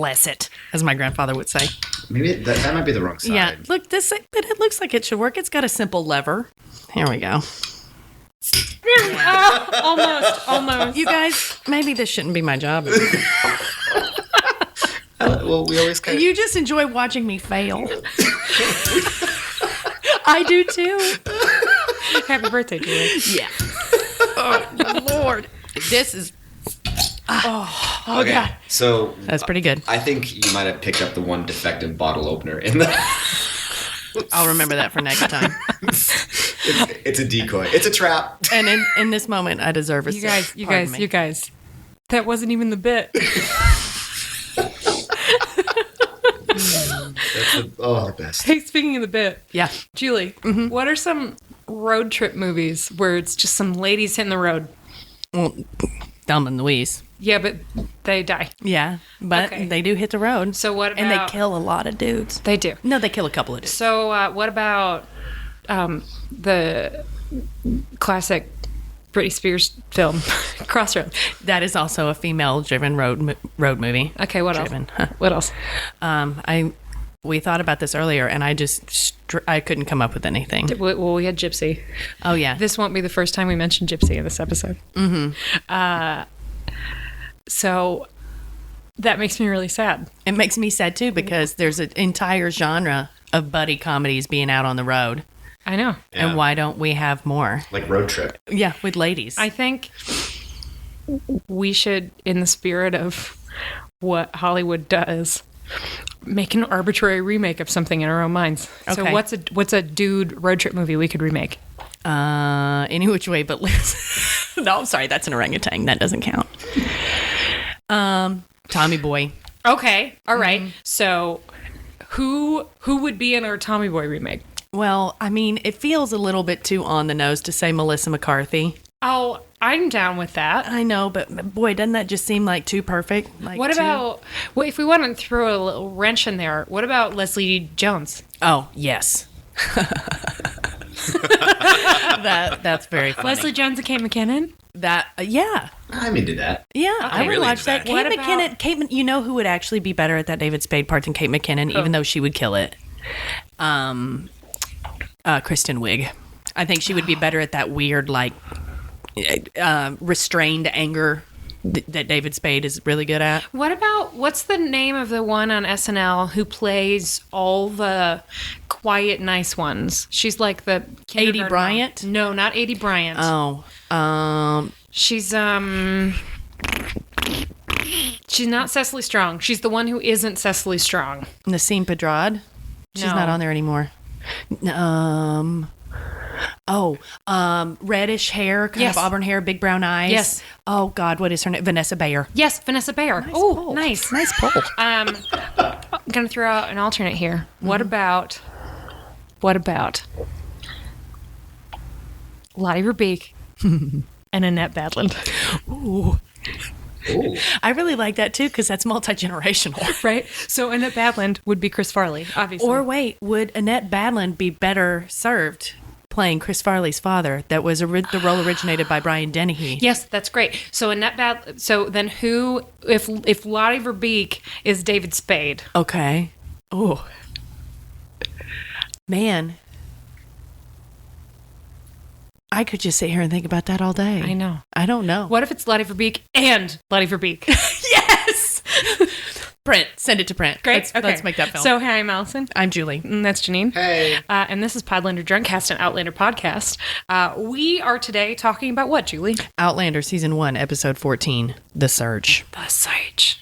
bless it, as my grandfather would say. Maybe that might be the wrong side. Yeah, look, but it looks like it should work. It's got a simple lever. Here we go. Almost. You guys, maybe this shouldn't be my job. Well, we always kind of... You just enjoy watching me fail. I do too. Happy birthday, Julie. Yeah. Oh, Lord. This is... Oh, okay, God. So... That's pretty good. I think you might have picked up the one defective bottle opener in the... I'll remember that for next time. It's a decoy. It's a trap. And in this moment, I deserve a You sip. guys. That wasn't even the bit. The best. Hey, speaking of the bit. Yeah. Julie, what are some road trip movies where it's just some ladies hitting the road? Well, Thelma and Louise. Yeah, but they die. Yeah, but Okay. they do hit the road. So what about... And they kill a lot of dudes. They do. No, they kill a couple of dudes. So what about the classic Britney Spears film, Crossroads? That is also a female-driven road movie. Okay, what Driven. else? What else? We thought about this earlier, and I couldn't come up with anything. Well, we had Gypsy. Oh, yeah. This won't be the first time we mention Gypsy in this episode. Mm-hmm. So that makes me really sad. It makes me sad, too, because there's an entire genre of buddy comedies being out on the road. I know. Yeah. And why don't we have more? Like Road Trip. Yeah, with ladies. I think we should, in the spirit of what Hollywood does, make an arbitrary remake of something in our own minds. So Okay. what's a dude road trip movie we could remake? Any which way but loose. No, I'm sorry. That's an orangutan. That doesn't count. Tommy Boy. Okay. All right. So who would be in our Tommy Boy remake? Well, I mean, it feels a little bit too on the nose to say Melissa McCarthy. Oh, I'm down with that. I know, but boy, doesn't that just seem like too perfect? Like What about, well, if we want to throw a little wrench in there, what about Leslie Jones? Oh, yes. That's very funny. Leslie Jones and Kate McKinnon? Yeah. I'm into that. Yeah, I would really watch into that. that. What Kate about- McKinnon, you know who would actually be better at that David Spade part than Kate McKinnon, even though she would kill it? Kristen Wiig. I think she would be better at that weird, like, restrained anger that David Spade is really good at. What's the name of the one on SNL who plays all the quiet, nice ones? She's like the kindergarten mom. Bryant? No, not Adie Bryant. Oh, She's not Cecily Strong. She's the one who isn't Cecily Strong. Nassim Pedrad. She's No. not on there anymore. Reddish hair, kind Yes. of auburn hair, big brown eyes. Yes. Oh God, what is her name? Vanessa Bayer. Yes, Vanessa Bayer. Nice Oh, pull. nice. Nice pull. I'm gonna throw out an alternate here. What about Lottie Verbeek and Annette Badland? Ooh. Ooh. I really like that too because that's multi-generational. Right? So Annette Badland would be Chris Farley, obviously. Or wait, would Annette Badland be better served playing Chris Farley's father? That was the role originated by Brian Dennehy. yes, that's great. So Annette Badland. So then who? If Lottie Verbeek is David Spade? Okay. Oh. Man. I could just sit here and think about that all day. I know. I don't know. What if it's Lottie Verbeek and Lottie Verbeek? Yes! Print. Send it to print. Great. Let's make that film. So, hey, I'm Allison. I'm Julie. And that's Janine. Hey. And this is Podlander Drunkcast, an Outlander podcast. We are today talking about what, Julie? Outlander Season 1, Episode 14, The Search. The Search.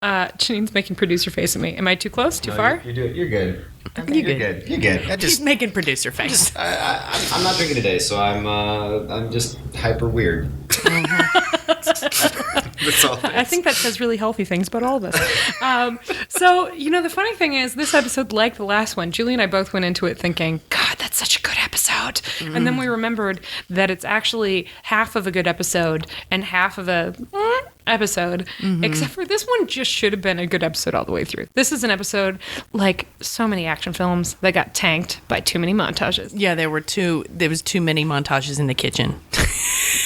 Janine's making producer face at me. Am I too close? Too far? You're good. You're good. You're good. She's making producer face. I'm not drinking today, so I'm just hyper weird. That's all. I think that says really healthy things about all of us. So, the funny thing is, this episode, like the last one, Julie and I both went into it thinking, God, that's such a good episode. And then we remembered that it's actually half of a good episode and half of a episode, except for this one just should have been a good episode all the way through. This is an episode, like so many action films, that got tanked by too many montages. Yeah, there was too many montages in the kitchen.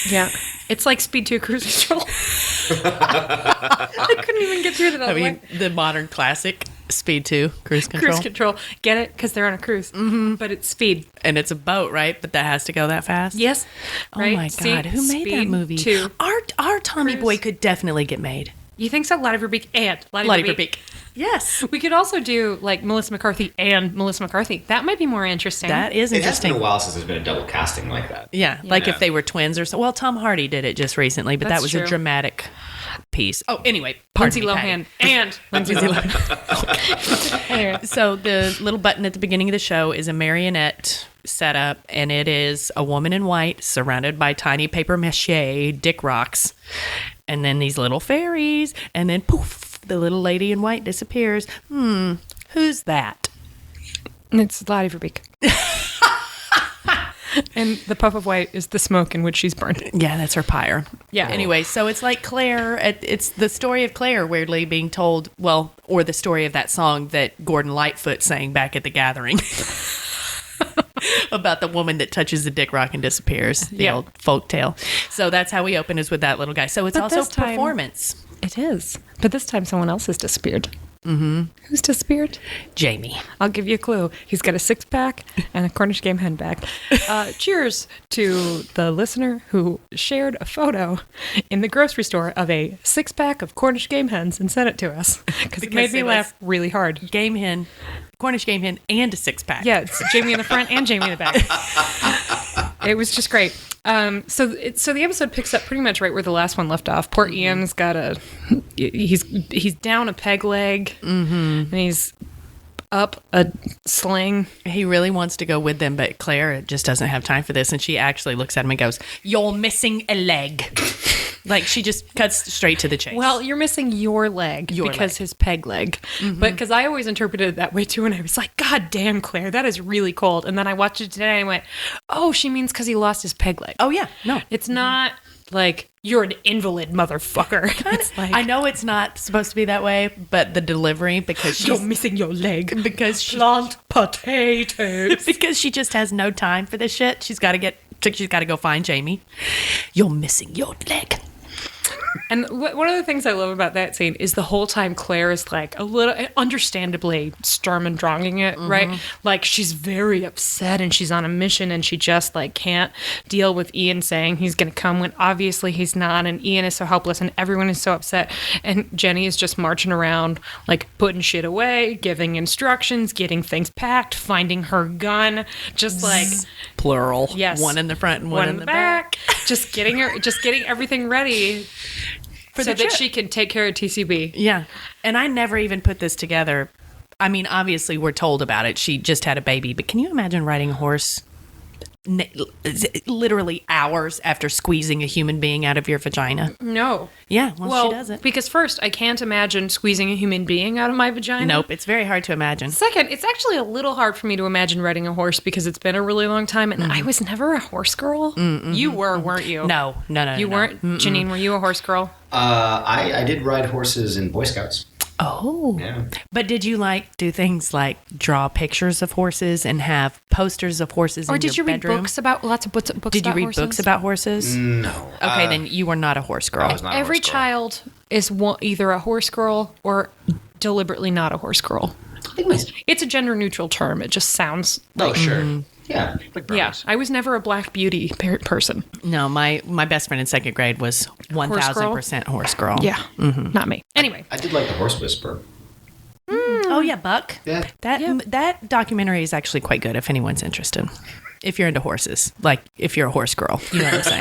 Yeah. It's like Speed 2 Cruise Control. I couldn't even get through that. I mean, the modern classic Speed 2 Cruise Control. Cruise Control. Get it? Because they're on a cruise. Mm-hmm. But it's Speed. And it's a boat, right? But that has to go that fast? Yes. Oh my God. Who made that movie? 2. Our Tommy Boy could definitely get made. You think so? Lottie Verbeek and Lottie Verbeek. Yes. We could also do like Melissa McCarthy and Melissa McCarthy. That might be more interesting. That is interesting. It has been a while since there's been a double casting like that. Yeah. Like if they were twins or so. Well, Tom Hardy did it just recently, but that was a dramatic piece. Oh, anyway. Lindsay Lohan and Lindsay Lohan. Anyway, so the little button at the beginning of the show is a marionette setup, and it is a woman in white surrounded by tiny paper mache dick rocks. And then these little fairies, and then poof, the little lady in white disappears. Who's that? It's Lottie Verbeek. And the puff of white is the smoke in which she's burned. Yeah, that's her pyre. Yeah. Anyway, so it's like Claire. It's the story of Claire weirdly being told, well, or the story of that song that Gordon Lightfoot sang back at the gathering. About the woman that touches the dick rock and disappears. The old folk tale. So that's how we open, is with that little guy. So it's also performance. It is. But this time someone else has disappeared. Mm-hmm. Who's disappeared? Jamie. I'll give you a clue. He's got a 6-pack and a Cornish game hen bag. Cheers to the listener who shared a photo in the grocery store of a 6-pack of Cornish game hens and sent it to us. Because it made me laugh really hard. Game hen, Cornish game hen, and a 6-pack. Yeah, it's Jamie in the front and Jamie in the back. It was just great. So the episode picks up pretty much right where the last one left off. Poor Ian's got he's down a peg leg, and he's up a sling. He really wants to go with them, but Claire just doesn't have time for this, and she actually looks at him and goes, "You're missing a leg." Like, she just cuts straight to the chase. Well, you're missing your leg because his peg leg. Mm-hmm. But because I always interpreted it that way too, and I was like, God damn, Claire, that is really cold. And then I watched it today and I went, oh, she means because he lost his peg leg. Oh, yeah. No. It's not like, you're an invalid, motherfucker. It's like, I know it's not supposed to be that way, but the delivery, because she's... You're missing your leg. Because she... Plant potatoes. Because she just has no time for this shit. She's got to go find Jamie. You're missing your leg. And one of the things I love about that scene is the whole time Claire is like a little, understandably Sturm and Dranging it, right? Like, she's very upset and she's on a mission and she just like can't deal with Ian saying he's going to come when obviously he's not, and Ian is so helpless and everyone is so upset, and Jenny is just marching around like putting shit away, giving instructions, getting things packed, finding her gun, just like plural. Yes. One in the front and one in the back. Just getting everything ready so that she can take care of TCB. Yeah. And I never even put this together. I mean, obviously we're told about it. She just had a baby, but can you imagine riding a horse literally hours after squeezing a human being out of your vagina? No. Yeah, well, she does it. Because first, I can't imagine squeezing a human being out of my vagina. Nope, it's very hard to imagine. Second, it's actually a little hard for me to imagine riding a horse because it's been a really long time, and I was never a horse girl. You were, weren't you? No. You weren't? Janine, were you a horse girl? I did ride horses in Boy Scouts. Oh. Yeah. But did you do things like draw pictures of horses and have posters of horses in your bedroom? Or did you read books about lots of books about horses? Did you read books about horses? No. Okay, then you were not a horse girl. I was not Every a horse girl. child is either a horse girl or deliberately not a horse girl. It's a gender neutral term. It just sounds like... Oh, sure. Yeah. Like brownies. I was never a Black Beauty person. No, my best friend in second grade was 1,000% horse girl. Yeah. Not me. Anyway. I did like the Horse Whisperer. Oh, yeah, Buck. Yeah. That documentary is actually quite good if anyone's interested. If you're into horses. Like, if you're a horse girl. You know what I'm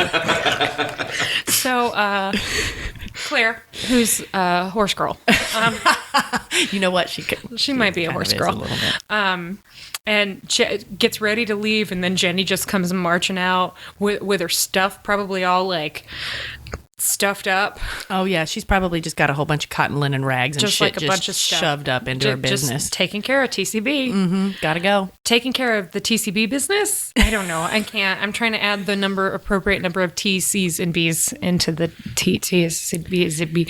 saying? So, Claire, who's a horse girl. You know what? She might be a horse girl. A little bit. And gets ready to leave, and then Jenny just comes marching out with her stuff probably all like stuffed up. Oh yeah, she's probably just got a whole bunch of cotton linen rags and just shit like a bunch of stuff shoved up into her business. Just taking care of TCB. Gotta go. taking care of the TCB business. I don't know. I can't. I'm trying to add the appropriate number of T, C's, and B's into the T, C's, and B's, and B.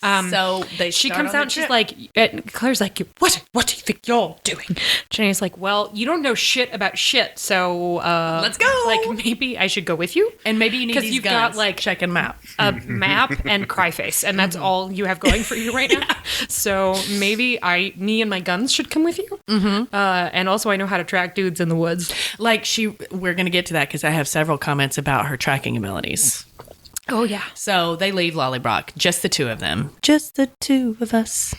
So she comes out and she's like, Claire's like, what do you think you're doing? Jenny's like, well, you don't know shit about shit, so let's go. Like, maybe I should go with you. And maybe you need these you've guns. got like check them out. A map and cry face, and that's all you have going for you right now. So maybe me and my guns should come with you. And also I know how to track dudes in the woods. Like we're going to get to that because I have several comments about her tracking abilities. Oh, yeah. So they leave Lollybrock, just the two of them. Just the two of us.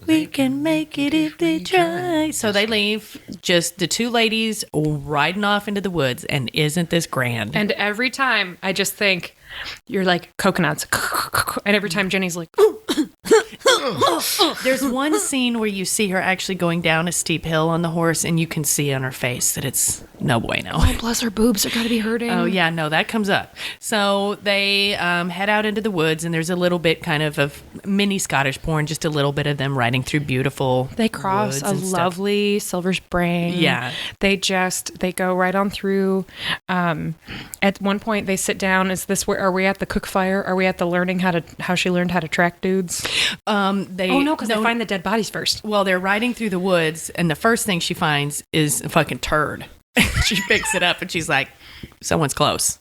We can make it if they try. So they leave, just the two ladies riding off into the woods, and isn't this grand? And every time I just think, you're like, coconuts. And every time Jenny's like, There's one scene where you see her actually going down a steep hill on the horse, and you can see on her face that it's no bueno. oh, bless her boobs, they're gotta be hurting. Oh, yeah, no, that comes up. So they head out into the woods, and there's a little bit kind of mini Scottish porn, just a little bit of them riding through beautiful They cross woods a and stuff. lovely silver spring. Yeah. They go right on through. At one point, they sit down. Are we at the cook fire? Are we at the learning how she learned how to track dudes? They find the dead bodies first. Well, they're riding through the woods, and the first thing she finds is a fucking turd. She picks it up, and she's like, someone's close.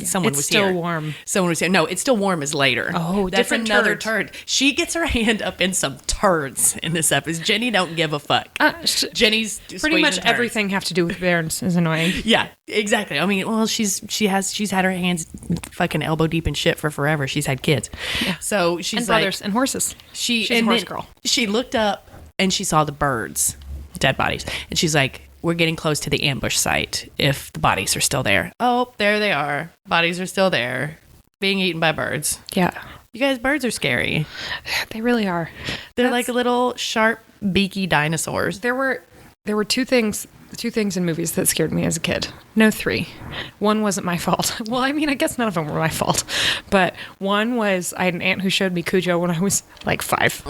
Someone was here. It's still warm. Someone was here. No, it's still warm as later. Oh, that's different another turds. turd. She gets her hand up in some turds in this episode. Jenny don't give a fuck. Jenny's pretty much turds. everything have to do with Bairns is annoying. Yeah, exactly. I mean, well, she's had her hands fucking elbow deep in shit for forever. She's had kids. Yeah. So she's and like, brothers and horses. She's a horse girl. She looked up and she saw the birds, dead bodies, and she's like, we're getting close to the ambush site if the bodies are still there. Oh, there they are. Bodies are still there, being eaten by birds. Yeah. You guys, birds are scary. They really are. They're like little sharp, beaky dinosaurs. There were two things in movies that scared me as a kid. No, three. One wasn't my fault. Well, I mean, I guess none of them were my fault. But one was I had an aunt who showed me Cujo when I was like 5.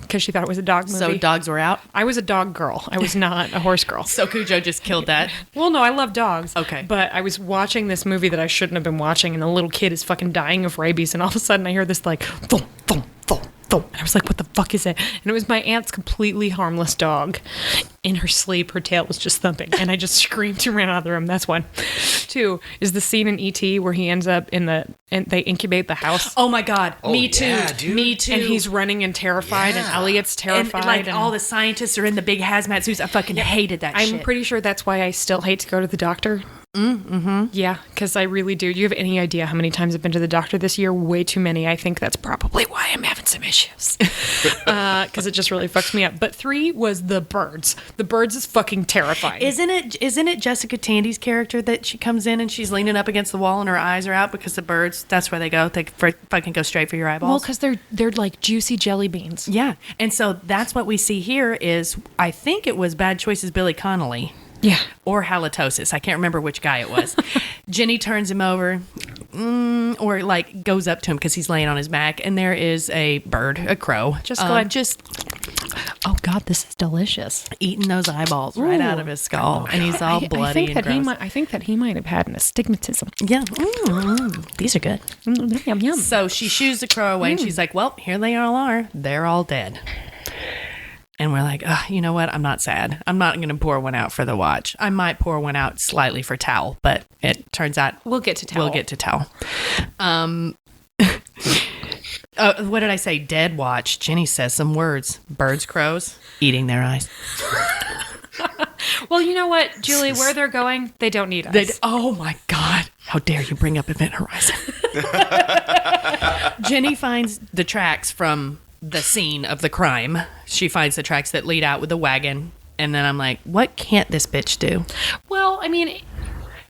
Because she thought it was a dog movie. So dogs were out? I was a dog girl. I was not a horse girl. So Cujo just killed that? Well, no, I love dogs. Okay. But I was watching this movie that I shouldn't have been watching, and the little kid is fucking dying of rabies, and all of a sudden I hear this like, thump, thump, thump, thump. And I was like, what the fuck is it? And it was my aunt's completely harmless dog. In her sleep, her tail was just thumping, and I just screamed and ran out of the room. That's one. 2 is the scene in E.T. where he ends up and they incubate the house. Oh my God. Me too. Yeah, dude. Me too. And he's running and terrified, and Elliot's terrified. And all the scientists are in the big hazmat suits. I fucking hated that shit. I'm pretty sure that's why I still hate to go to the doctor. Mm-hmm. Yeah, because I really do. Do you have any idea how many times I've been to the doctor this year? Way too many. I think that's probably why I'm having some issues. Because it just really fucks me up. But 3 was the birds. The birds is fucking terrifying. Isn't it Jessica Tandy's character that she comes in and she's leaning up against the wall and her eyes are out because the birds, that's where they go. They fucking go straight for your eyeballs. Well, because they're like juicy jelly beans. Yeah. And so that's what we see here is, I think it was Bad Choices Billy Connolly. Yeah. Or halitosis. I can't remember which guy it was. Jenny turns him over or like goes up to him because he's laying on his back, and there is a bird, a crow. Just oh God, this is delicious. Eating those eyeballs right out of his skull. And he's all bloody and gross. I think that he might have had an astigmatism. Yeah. These are good. Yum, yum. So she shoos the crow away and she's like, well, here they all are. They're all dead. And we're like, you know what? I'm not sad. I'm not going to pour one out for the watch. I might pour one out slightly for towel, but it turns out we'll get to towel. What did I say? Dead watch. Jenny says some words. Birds, crows, eating their eyes. Well, you know what, Julie? Where they're going, they don't need us. Oh my God. How dare you bring up Event Horizon? Jenny finds the tracks from the scene of the crime. She finds the tracks that lead out with the wagon. And then I'm like, what can't this bitch do? Well, I mean,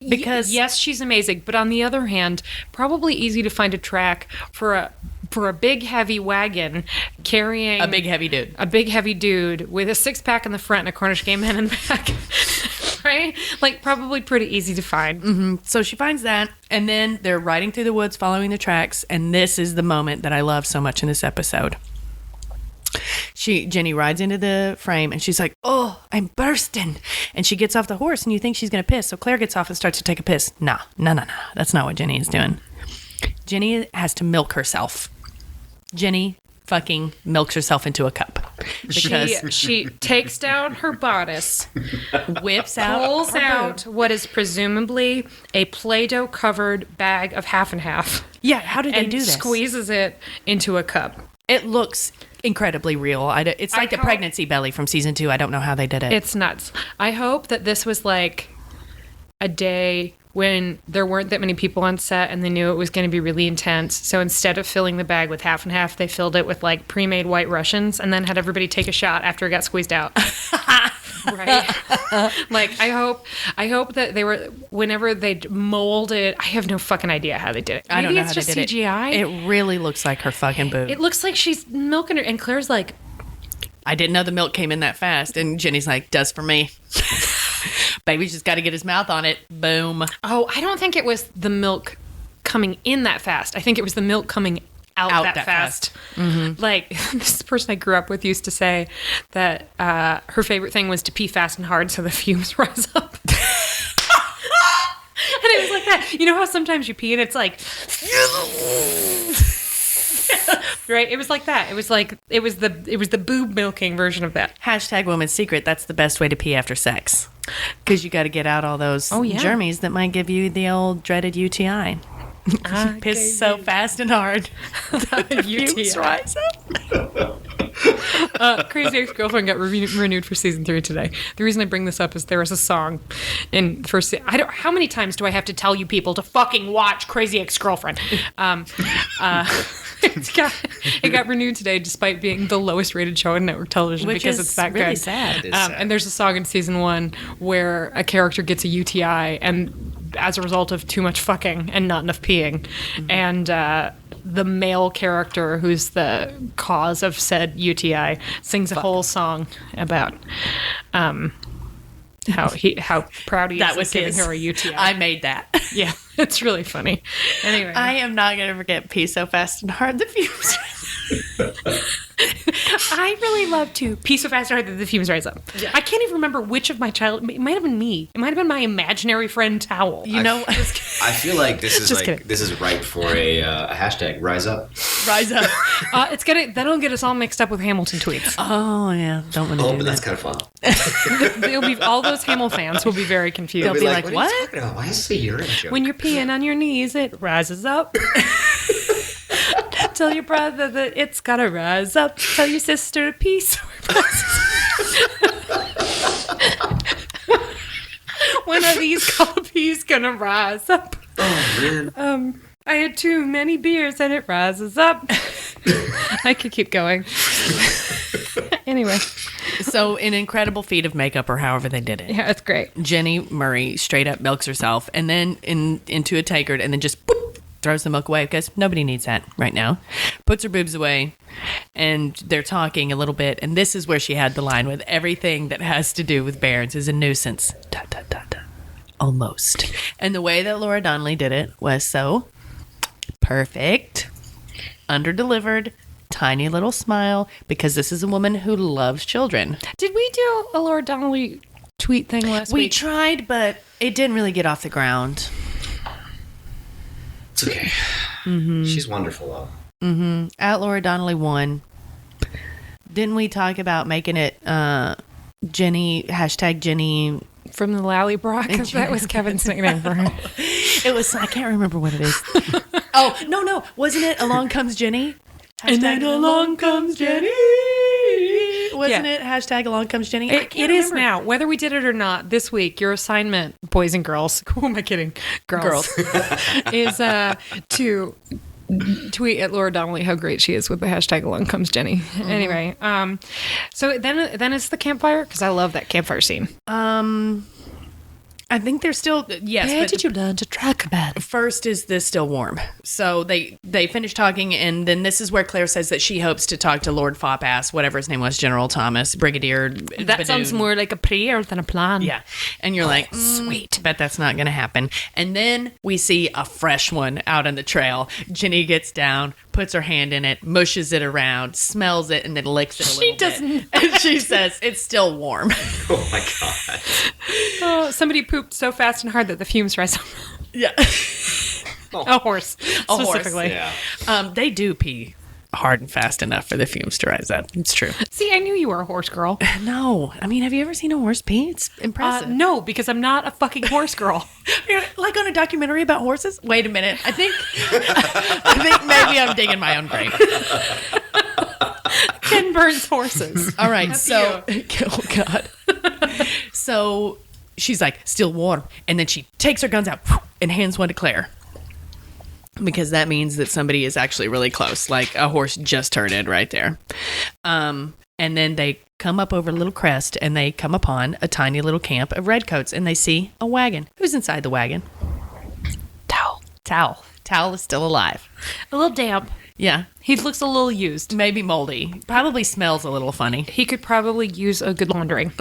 because yes, she's amazing. But on the other hand, probably easy to find a track for a big heavy wagon carrying a big heavy dude with a 6-pack in the front and a Cornish game hen in the back. Right? Like, probably pretty easy to find. Mm-hmm. So she finds that, and then they're riding through the woods following the tracks, and this is the moment that I love so much in this episode. Jenny rides into the frame and she's like, oh, I'm bursting. And she gets off the horse and you think she's going to piss. So Claire gets off and starts to take a piss. No. That's not what Jenny is doing. Jenny has to milk herself. Jenny fucking milks herself into a cup. Because She takes down her bodice, whips out, pulls her out boob. what is presumably a Play-Doh covered bag of half and half. Yeah, how did they And do this? squeezes it into a cup. It looks incredibly real. It's like the pregnancy belly from season 2. I don't know how they did it. It's nuts. I hope that this was like a day when there weren't that many people on set and they knew it was going to be really intense. So instead of filling the bag with half and half, they filled it with like pre-made White Russians and then had everybody take a shot after it got squeezed out. Right? Like, I hope that they were, whenever they molded, I have no fucking idea how they did it. I don't know it's how just they did CGI. It really looks like her fucking boob. It looks like she's milking her, and Claire's like, I didn't know the milk came in that fast. And Jenny's like, does for me. Baby's just got to get his mouth on it. Boom. oh, I don't think it was the milk coming in that fast. I think it was the milk coming out that fast. Mm-hmm. Like, this person I grew up with used to say that her favorite thing was to pee fast and hard so the fumes rise up. And it was like that. You know how sometimes you pee and it's like... Right? It was like that. It was like, it was the boob milking version of that. Hashtag woman's secret. That's the best way to pee after sex. Because you got to get out all those yeah. germs that might give you the old dreaded UTI. Piss so fast and hard. The fumes rise up. Crazy Ex-Girlfriend got renewed for season 3 today. The reason I bring this up is there was a song in first. How many times do I have to tell you people to fucking watch Crazy Ex-Girlfriend? It got renewed today, despite being the lowest rated show on network television, Which because is it's that really good. sad. It is sad. And there's a song in season 1 where a character gets a UTI, and as a result of too much fucking and not enough peeing, and the male character who's the cause of said UTI sings a whole song about how proud he is That was of giving his. her a UTI. I made that. Yeah, it's really funny. Anyway, I am not going to forget pee so fast and hard the fumes. I really love to pee so fast and hard that the fumes rise up. Yeah. I can't even remember which of my child. It might have been me. It might have been my imaginary friend Towel. You know, I feel like this is Just kidding. this is ripe for a hashtag rise up. rise up. That'll get us all mixed up with Hamilton tweets. Oh, yeah. Don't want to Oh, do but that's that. kind of fun. They'll be all those Hamill fans will be very confused. They'll be like, what? what? Are you talking about? Why is this a urine joke? When you're peeing on your knees, it rises up. Tell your brother that it's gotta rise up. Tell your sister to pee so it rises up. When are these copies gonna rise up? Oh, man. I had too many beers and it rises up. I could keep going. Anyway, So, an incredible feat of makeup, or however they did it. yeah, it's great. Jenny Murray straight up milks herself and then into a tankard and then just boop, throws the milk away because nobody needs that right now. Puts her boobs away and they're talking a little bit. And this is where she had the line with everything that has to do with Barons is a nuisance. Da, da, da, da. Almost. And the way that Laura Donnelly did it was so perfect, under-delivered, tiny little smile, because this is a woman who loves children. Did we do a Laura Donnelly tweet thing last We week? tried, but it didn't really get off the ground. It's okay. She's wonderful, though. At Laura Donnelly 1, didn't we talk about making it Jenny, hashtag Jenny? From the Lallybrock? That was Kevin's nickname for her. It was, I can't remember what it is. Oh, no. Wasn't it Along Comes Jenny? And then along comes Jenny. Wasn't Yeah. it hashtag Along Comes Jenny? I It can't is remember. now. Whether we did it or not, this week, your assignment, boys and girls, who am I kidding? Girls. Is to tweet at Laura Donnelly how great she is with the hashtag Along Comes Jenny. Anyway, so then it's the campfire, because I love that campfire scene. I think they're still, yes. Where but did you learn to track a bed? First is this still warm. So they finish talking, and then this is where Claire says that she hopes to talk to Lord Fopass, whatever his name was, General Thomas, Brigadier. That sounds Badoon. more like a prayer than a plan. Yeah. And you're like, sweet. Bet that's not going to happen. And then we see a fresh one out on the trail. Jenny gets down, puts her hand in it, mushes it around, smells it, and then licks it a little doesn't. bit. And she says, it's still warm. Oh my god. Oh, somebody pooped so fast and hard that the fumes rise up. Yeah. A horse, specifically. Yeah. They do pee hard and fast enough for the fumes to rise up. It's true. See, I knew you were a horse girl. No. I mean, have you ever seen a horse pee? It's impressive. No, because I'm not a fucking horse girl. Like on a documentary about horses? Wait a minute. I think maybe I'm digging my own grave. Ken Burns horses. All right. So, oh God. So she's like, still warm. And then she takes her guns out and hands one to Claire. Because that means that somebody is actually really close. Like a horse just turned in right there. And then they come up over a little crest and they come upon a tiny little camp of redcoats and they see a wagon. Who's inside the wagon? Towel. Towel is still alive. A little damp. Yeah. He looks a little used. Maybe moldy. Probably smells a little funny. He could probably use a good laundering.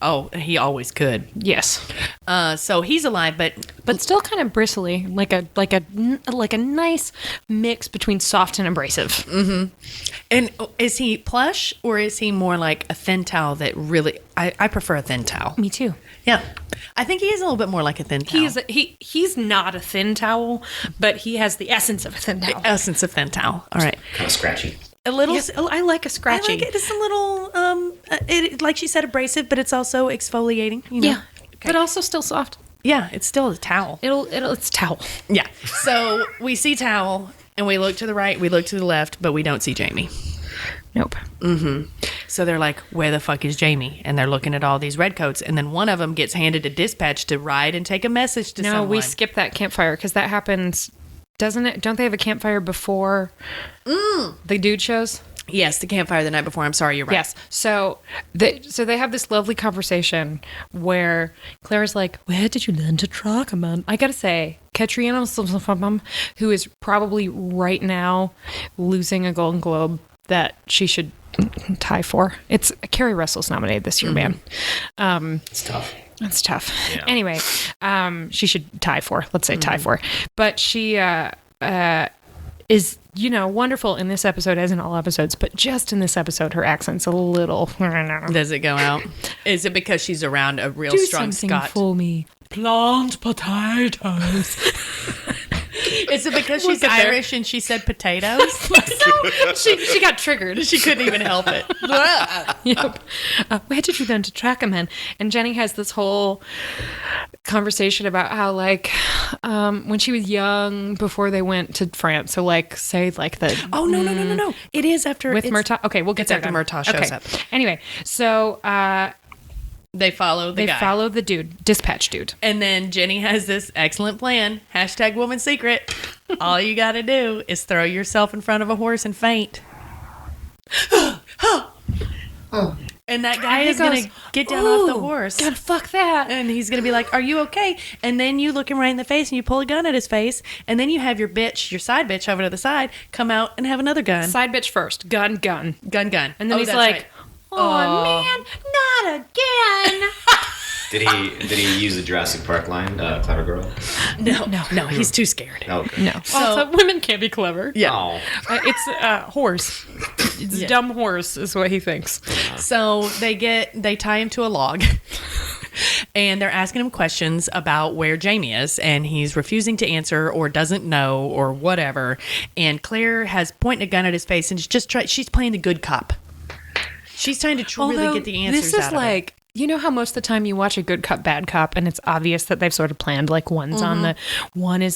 Oh, he always could. Yes. So he's alive, But still kind of bristly, like a nice mix between soft and abrasive. and is he plush or is he more like a thin towel that really? I prefer a thin towel. Me too. Yeah, I think he is a little bit more like a thin towel. He's not a thin towel, but he has the essence of a thin towel. The essence of thin towel. All right, Kind of scratchy. a little. Yes, I like a scratchy. I like it. It's a little, it like she said, abrasive, but it's also exfoliating. You know? Yeah, but also still soft. Yeah, it's still a towel. It's towel. Yeah. So we see towel, and we look to the right, we look to the left, but we don't see Jamie. Nope. So they're like, where the fuck is Jamie? And they're looking at all these redcoats, and then one of them gets handed a dispatch to ride and take a message to someone. No, we skip that campfire because that happens, doesn't it? Don't they have a campfire before the dude shows? Yes, the campfire the night before. I'm sorry, you're right. Yes. So they have this lovely conversation where Claire's like, where did you learn to truck, man? I gotta say, Katrina, who is probably right now losing a Golden Globe that she should tie for. It's Carrie Russell's nominated this year, man. It's tough. That's tough. Yeah. Anyway, she should tie for. Let's say tie for. But she is, wonderful in this episode as in all episodes. But just in this episode, her accent's a little. Does it go out? Is it because she's around a real Do strong something Scot? for me. Plant potatoes. Is it because she's Look at there. Irish and she said potatoes? No, she got triggered. She couldn't even help it. Yep. Where did you learn to track him in? And Jenny has this whole conversation about how, like, when she was young, before they went to France. So, like, say, like the Oh, no. It is after with it's- Murtaugh. Okay, we'll get it's there. after then. Murtaugh shows up. Anyway, so They follow the they guy. follow the dude, dispatch dude. And then Jenny has this excellent plan. # woman secret. All you got to do is throw yourself in front of a horse and faint. And that guy And he is going goes, to get down off the "Ooh, horse. God, fuck that. And he's going to be like, are you okay? And then you look him right in the face and you pull a gun at his face. And then you have your side bitch over to the side, come out and have another gun. Side bitch first. Gun. Gun. And then Oh, he's that's like, right. oh, man, not again. Did he use the Jurassic Park line, clever girl? No, he's too scared. Oh, okay. No. Also, women can't be clever. Yeah. Oh. It's horse. It's dumb horse is what he thinks. So they tie him to a log and they're asking him questions about where Jamie is, and he's refusing to answer or doesn't know or whatever. And Claire has pointed a gun at his face and she's playing the good cop. She's trying to really get the answers this is out of it. like, you know how most of the time you watch a good cop, bad cop, and it's obvious that they've sort of planned, like one is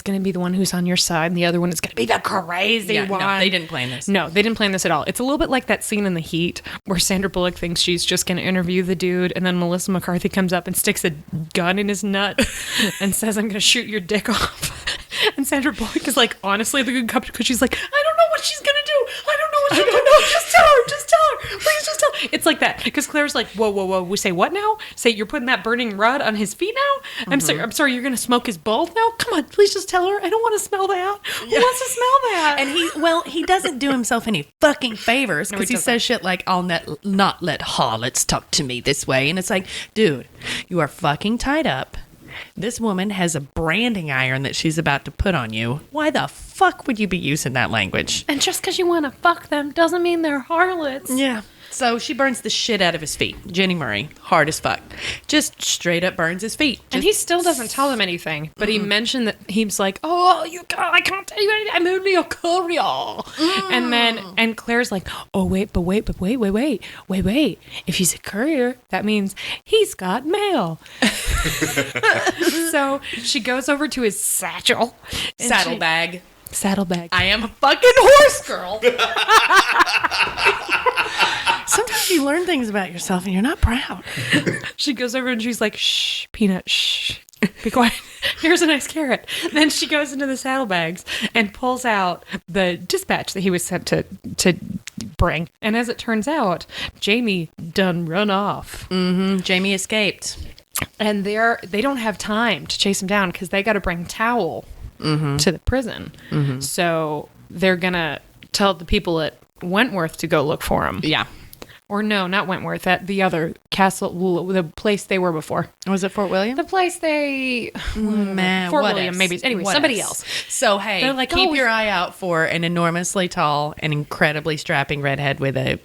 going to be the one who's on your side, and the other one is going to be the crazy one. No, they didn't plan this. No, they didn't plan this at all. It's a little bit like that scene in The Heat where Sandra Bullock thinks she's just going to interview the dude, and then Melissa McCarthy comes up and sticks a gun in his nut and says, I'm going to shoot your dick off. And Sandra Bullock is like, honestly, the good cop, because she's like, I don't know what she's going to do. I don't know what she's going to do. Just tell her. Please just tell her. It's like that. Because Claire's like, whoa. We say what now? Say you're putting that burning rod on his feet now? I'm sorry, you're going to smoke his balls now? Come on, please just tell her. I don't want to smell that. Who wants to smell that? And he doesn't do himself any fucking favors because he doesn't. says shit like, I'll not let harlots talk to me this way. And it's like, dude, you are fucking tied up. This woman has a branding iron that she's about to put on you. Why the fuck would you be using that language? And just because you want to fuck them doesn't mean they're harlots. Yeah. So she burns the shit out of his feet. Jenny Murray, hard as fuck. Just straight up burns his feet. And he still doesn't tell them anything. But he mentioned that he's like, oh, I can't tell you anything. I'm only a courier. And Claire's like, oh, wait. If he's a courier, that means he's got mail. So she goes over to his satchel. Saddlebag. Saddlebag. I am a fucking horse girl. Sometimes you learn things about yourself and you're not proud. She goes over and she's like, shh, Peanut, shh. Be quiet. Here's a nice carrot. Then she goes into the saddlebags and pulls out the dispatch that he was sent to bring. And as it turns out, Jamie done run off. Mm-hmm. Jamie escaped. And they don't have time to chase him down because they got to bring Towel to the prison. Mm-hmm. So they're going to tell the people at Wentworth to go look for him. Yeah. Or no, not Wentworth. At the other castle, the place they were before. Was it Fort William? The place they... Man, Fort William, maybe. Anyway, somebody else. So, hey, they're like, keep your eye out for an enormously tall and incredibly strapping redhead with a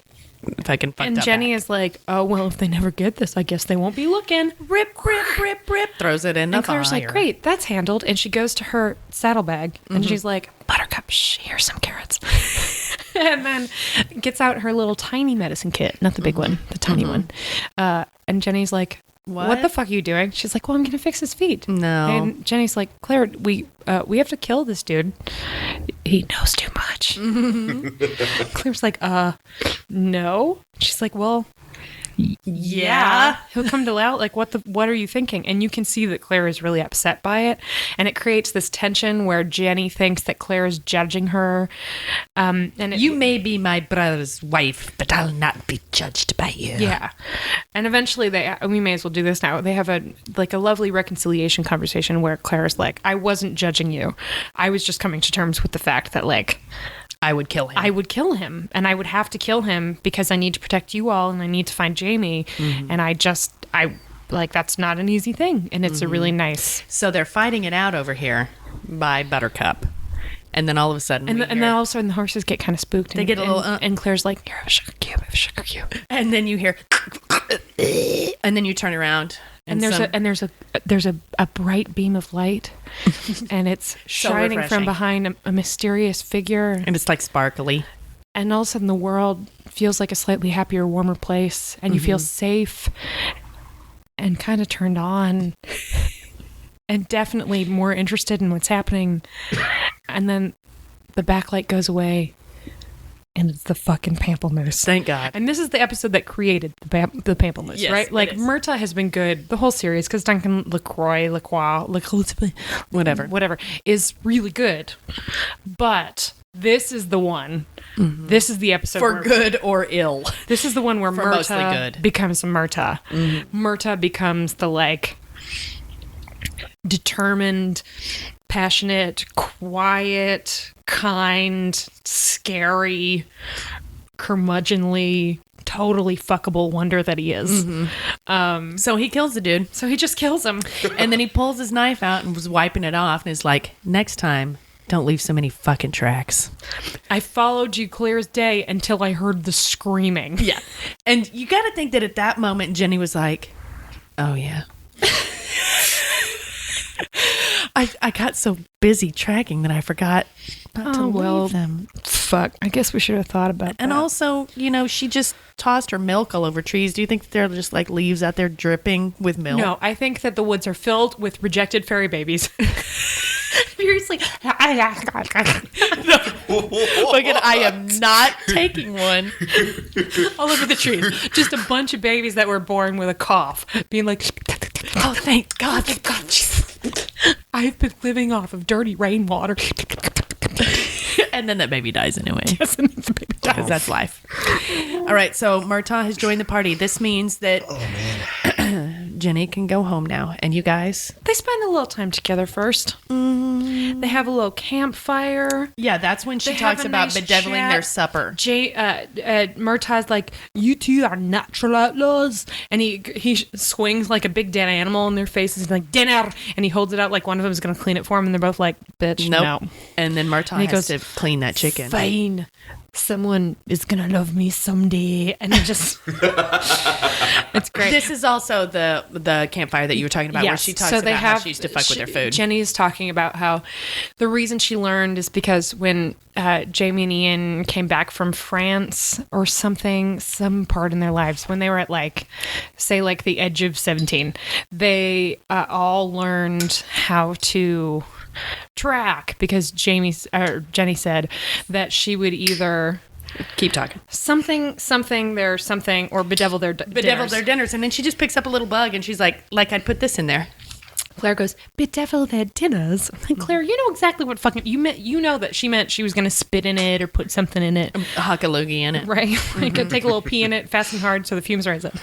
fucking fucked and up Jenny back. is like, oh, well, if they never get this, I guess they won't be looking. Rip. Throws it in the And Claire's fire. like, great, that's handled. And she goes to her saddlebag and she's like, Buttercup, shh, here's some carrots. And then gets out her little tiny medicine kit, not the big one, the tiny one. And Jenny's like, what the fuck are you doing? She's like, well, I'm going to fix his feet. No. And Jenny's like, Claire, we have to kill this dude. He knows too much. Claire's like, no. She's like, well, yeah. He'll come to out. Like, what are you thinking? And you can see that Claire is really upset by it. And it creates this tension where Jenny thinks that Claire is judging her. You may be my brother's wife, but I'll not be judged by you. Yeah. And eventually we may as well do this now. They have a lovely reconciliation conversation where Claire's like, I wasn't judging you. I was just coming to terms with the fact that, like, I would kill him. I would kill him, and I would have to kill him because I need to protect you all, and I need to find Jamie, and I that's not an easy thing, and it's a really nice. So they're fighting it out over here by Buttercup, and then all of a sudden, and then all of a sudden the horses get kind of spooked. They get a little, and Claire's like, "Here, I have a sugar cube. I have a sugar cube." And then you hear, and then you turn around. And there's a bright beam of light, and it's shining from behind a mysterious figure, and it's like sparkly. And all of a sudden, the world feels like a slightly happier, warmer place, and you feel safe, and kind of turned on, and definitely more interested in what's happening. And then the backlight goes away. And it's the fucking pamplemousse. Thank God. And this is the episode that created the pamplemousse, yes, right? Like, Murtaugh has been good the whole series because Duncan LaCroix, whatever, is really good. But this is the one. Mm-hmm. This is the episode for good or ill. This is the one where Murtaugh becomes Murtaugh. Mm-hmm. Murtaugh becomes the, like, determined, passionate, quiet, kind, scary, curmudgeonly, totally fuckable wonder that he is. Mm-hmm. So he kills the dude. So he just kills him. And then he pulls his knife out and was wiping it off and is like, next time, don't leave so many fucking tracks. I followed you clear as day until I heard the screaming. Yeah. And you got to think that at that moment, Jenny was like, oh, yeah. I got so busy tracking that I forgot not to leave them. Fuck. I guess we should have thought about that. And also, she just tossed her milk all over trees. Do you think that there are just like leaves out there dripping with milk? No, I think that the woods are filled with rejected fairy babies. Seriously. Look at, I am not taking one. All over the trees. Just a bunch of babies that were born with a cough. Being like, oh, thank God. Thank God. I've been living off of dirty rainwater. And then that baby dies anyway. Yes, and then the baby dies. Because that's life. All right, so Murtaugh has joined the party. This means that Jenny can go home now. And you guys? They spend a little time together first. They have a little campfire. Yeah, that's when she They talks have a about nice bedeviling chat. their supper. Murtaugh's like, you two are natural outlaws. And he swings like a big dead animal in their faces. He's like, dinner. And he holds it out like one of them is going to clean it for him. And they're both like, bitch, Nope. no. And then Murtaugh And he has goes, to clean that chicken. Fine. Someone is going to love me someday. And it just, it's great. This is also the campfire that you were talking about where she talks about how she used to fuck with their food. Jenny's talking about how the reason she learned is because when Jamie and Ian came back from France or something, some part in their lives, when they were at like the edge of 17, they all learned how to track because Jenny said that she would either keep talking something or bedevil their dinners, and then she just picks up a little bug and she's like I'd put this in there. Claire goes, bedevil their dinners. I'm like, Claire, you know exactly what fucking you meant. You know that she meant she was going to spit in it or put something in it. Huck a loogie in it. Right. Like, take a little pee in it fast and hard so the fumes rise up.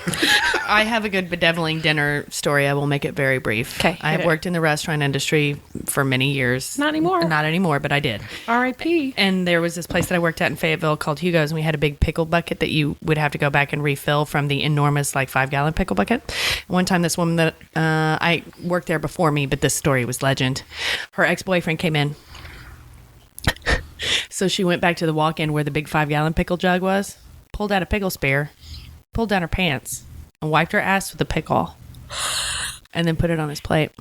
I have a good bedeviling dinner story. I will make it very brief. Okay. I have worked in the restaurant industry for many years. Not anymore. Not anymore, but I did. R.I.P. And there was this place that I worked at in Fayetteville called Hugo's, and we had a big pickle bucket that you would have to go back and refill from the enormous, like 5-gallon pickle bucket. One time, this woman that I worked there before me, but this story was legend. Her ex-boyfriend came in. So she went back to the walk-in where the big 5-gallon pickle jug was, pulled out a pickle spear, pulled down her pants, and wiped her ass with a pickle, and then put it on his plate.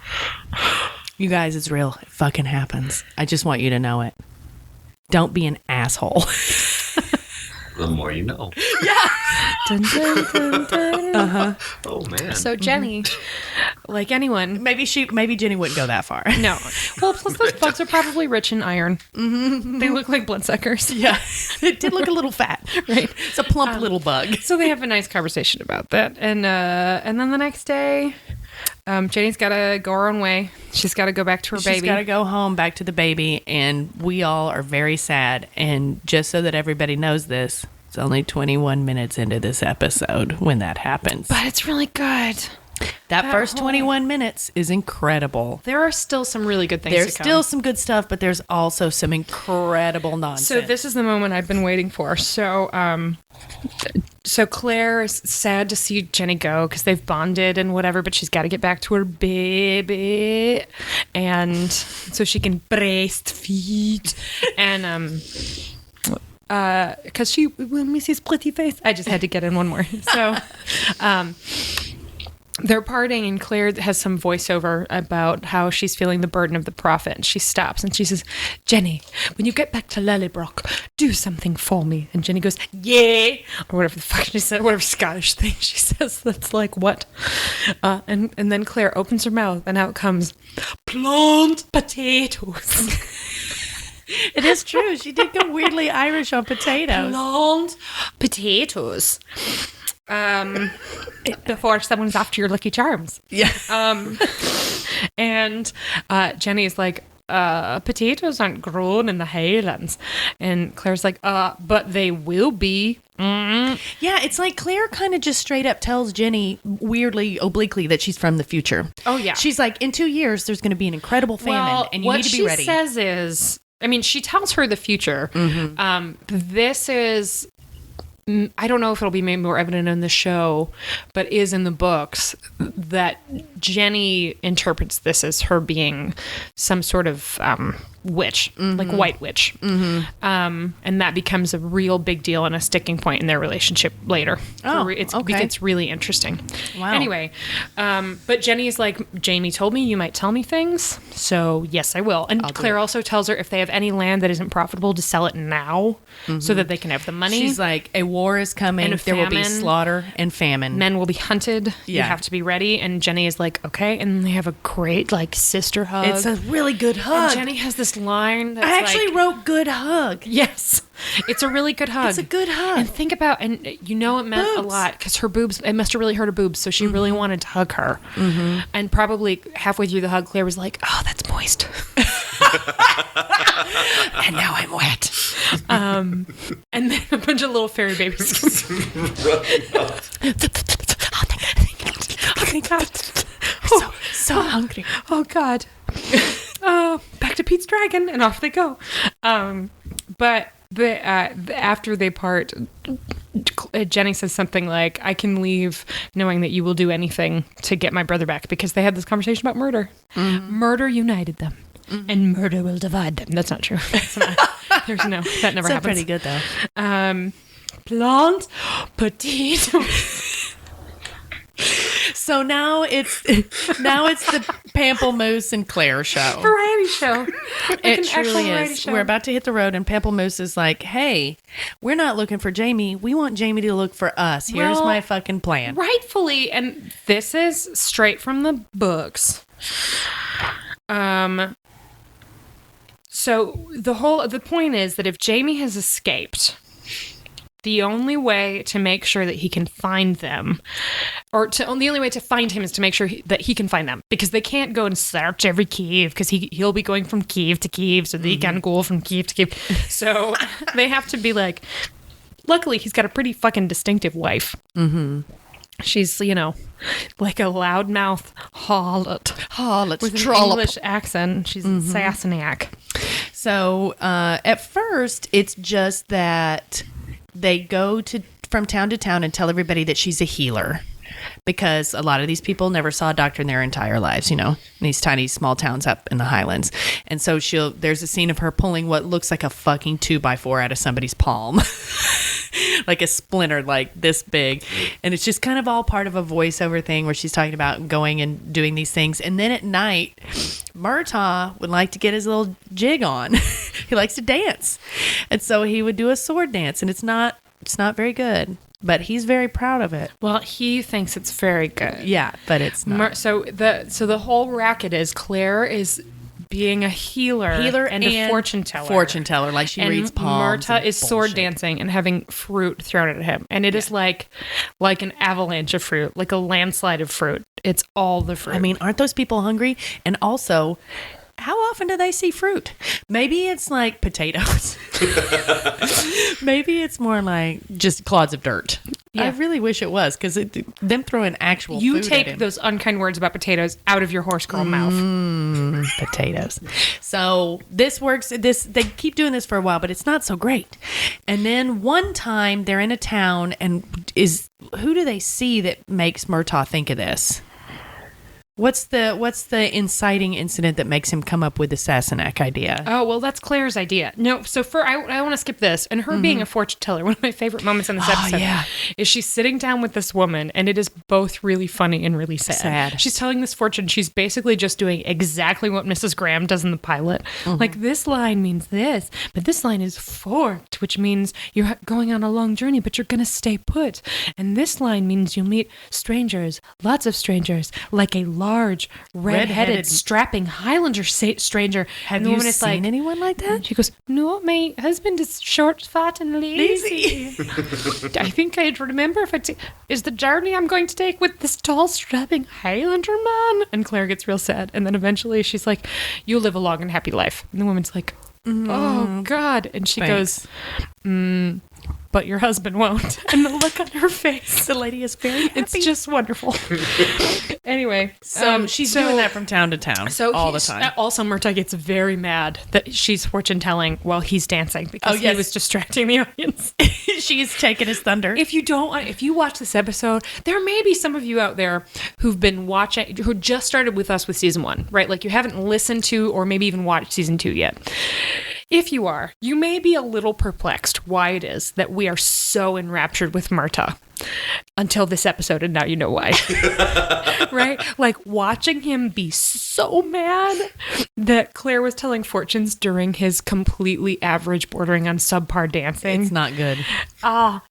You guys, it's real. It fucking happens. I just want you to know it. Don't be an asshole. The more you know. Yeah. Dun, dun, dun, dun. Oh man. So Jenny, like anyone, Maybe Jenny wouldn't go that far. no. Well, plus those bugs are probably rich in iron. Mm-hmm. They look like bloodsuckers. Yeah. It did look a little fat. Right. It's a plump little bug. So they have a nice conversation about that, and then the next day, Jenny's got to go her own way. She's got to go back to her baby. She's got to go home, back to the baby, and we all are very sad. And just so that everybody knows this, it's only 21 minutes into this episode when that happens. But it's really good. That first 21 minutes is incredible. There are still some really good things There's to come. still some good stuff, but there's also some incredible nonsense. So this is the moment I've been waiting for. So Claire is sad to see Jenny go because they've bonded and whatever, but she's got to get back to her baby, and so she can breastfeed. And because when we see his pretty face, I just had to get in one more. So they're parting, and Claire has some voiceover about how she's feeling the burden of the prophet. And she stops and she says, Jenny, when you get back to Lallybrook, do something for me. And Jenny goes, yeah, or whatever the fuck she said, whatever Scottish thing she says that's like, what? And then Claire opens her mouth, and out comes, plant potatoes. It is true. She did go weirdly Irish on potatoes. Plant potatoes. Before someone's after your Lucky Charms. Yeah. And Jenny's like, potatoes aren't grown in the Highlands. And Claire's like, but they will be. Mm-hmm. Yeah, it's like Claire kind of just straight up tells Jenny weirdly, obliquely, that she's from the future. Oh, yeah. She's like, in 2 years, there's going to be an incredible famine, and you need to be ready. What she says is, I mean, she tells her the future. Mm-hmm. This is, I don't know if it'll be made more evident in the show, but is in the books, that Jenny interprets this as her being some sort of witch, like white witch. And that becomes a real big deal and a sticking point in their relationship later. Oh, okay. It's really interesting. Wow. Anyway, but Jenny is like, Jamie told me you might tell me things, so yes, I will. And Claire also tells her if they have any land that isn't profitable, to sell it now so that they can have the money. She's like, a war is coming. And a there will be famine. slaughter and famine. Men will be hunted. You Yeah. have to be ready. And Jenny is like, okay. And they have a great like sister hug. It's a really good hug. And Jenny has this line that's I actually like, wrote good hug. yes, it's a really good hug. It's a good hug. And think about, and you know it meant a Boobs. lot because her boobs, it must have really hurt her boobs. So she really wanted to hug her. And probably halfway through the hug, Claire was like, oh, that's moist. And now I'm wet. And then a bunch of little fairy babies. my God. So hungry. Oh, God. Back to Pete's Dragon, and off they go. But after they part, Jenny says something like, I can leave knowing that you will do anything to get my brother back, because they had this conversation about murder. Murder united them, and murder will divide them. That's not true. That's not, that never happens. Pretty good, though. Plant potato. So now it's the Pamplemousse and Claire show. Variety show. It truly is. We're about to hit the road, and Pamplemousse is like, hey, we're not looking for Jamie. We want Jamie to look for us. Here's my fucking plan. Rightfully, and this is straight from the books. So the point is that if Jamie has escaped, the only way to make sure that he can find them, the only way to find him is to make sure that he can find them, because they can't go and search every cave, because he'll be going from cave to cave, so they can't go from cave to cave. So they have to be like, luckily he's got a pretty fucking distinctive wife. Mm-hmm. She's, like a loudmouth harlot with an English accent. She's a Sassenach. So at first, it's just that they go from town to town and tell everybody that she's a healer, because a lot of these people never saw a doctor in their entire lives, in these tiny small towns up in the Highlands. And so there's a scene of her pulling what looks like a fucking 2x4 out of somebody's palm, like a splinter, like this big. And it's just kind of all part of a voiceover thing where she's talking about going and doing these things. And then at night, Murtaugh would like to get his little jig on. He likes to dance. And so he would do a sword dance, and it's not very good, but he's very proud of it. Well, he thinks it's very good. Yeah, but it's not. So the whole racket is Claire is being a healer and a fortune teller. Like she reads palms. Murtaugh is sword dancing and having fruit thrown at him, and it is like an avalanche of fruit, like a landslide of fruit. It's all the fruit. I mean, aren't those people hungry? And also, how often do they see fruit? Maybe it's like potatoes. Maybe it's more like just clods of dirt. Yeah. I really wish it was, because them throwing actual you food take at him. Those unkind words about potatoes out of your horse girl mouth. Potatoes. So this works. They keep doing this for a while, but it's not so great. And then one time they're in a town, and who do they see that makes Murtaugh think of this? What's the inciting incident that makes him come up with the Sassenach idea? Oh, well, that's Claire's idea. No, so I want to skip this. And her being a fortune teller, one of my favorite moments in this episode is she's sitting down with this woman, and it is both really funny and really sad. She's telling this fortune. She's basically just doing exactly what Mrs. Graham does in the pilot. Like, this line means this, but this line is forked, which means you're going on a long journey, but you're going to stay put. And this line means you'll meet strangers, lots of strangers, like a large, red-headed, strapping Highlander stranger. Have you seen anyone like that? She goes, no, my husband is short, fat, and lazy. I think I'd remember if is the journey I'm going to take with this tall, strapping Highlander man. And Claire gets real sad. And then eventually she's like, you'll live a long and happy life. And the woman's like, oh, God. And she goes, but your husband won't. And the look on her face, the lady is very happy. It's just wonderful. Anyway, so she's doing that from town to town, all the time. Also, Murtaugh gets very mad that she's fortune telling while he's dancing, because he was distracting the audience. She's taking his thunder. If you watch this episode, there may be some of you out there who've been watching, who just started with us with season 1, right? Like, you haven't listened to or maybe even watched season 2 yet. If you are, you may be a little perplexed why it is that we are so enraptured with Murtaugh until this episode, and now you know why. Right? Like, watching him be so mad that Claire was telling fortunes during his completely average, bordering on subpar dancing. It's not good.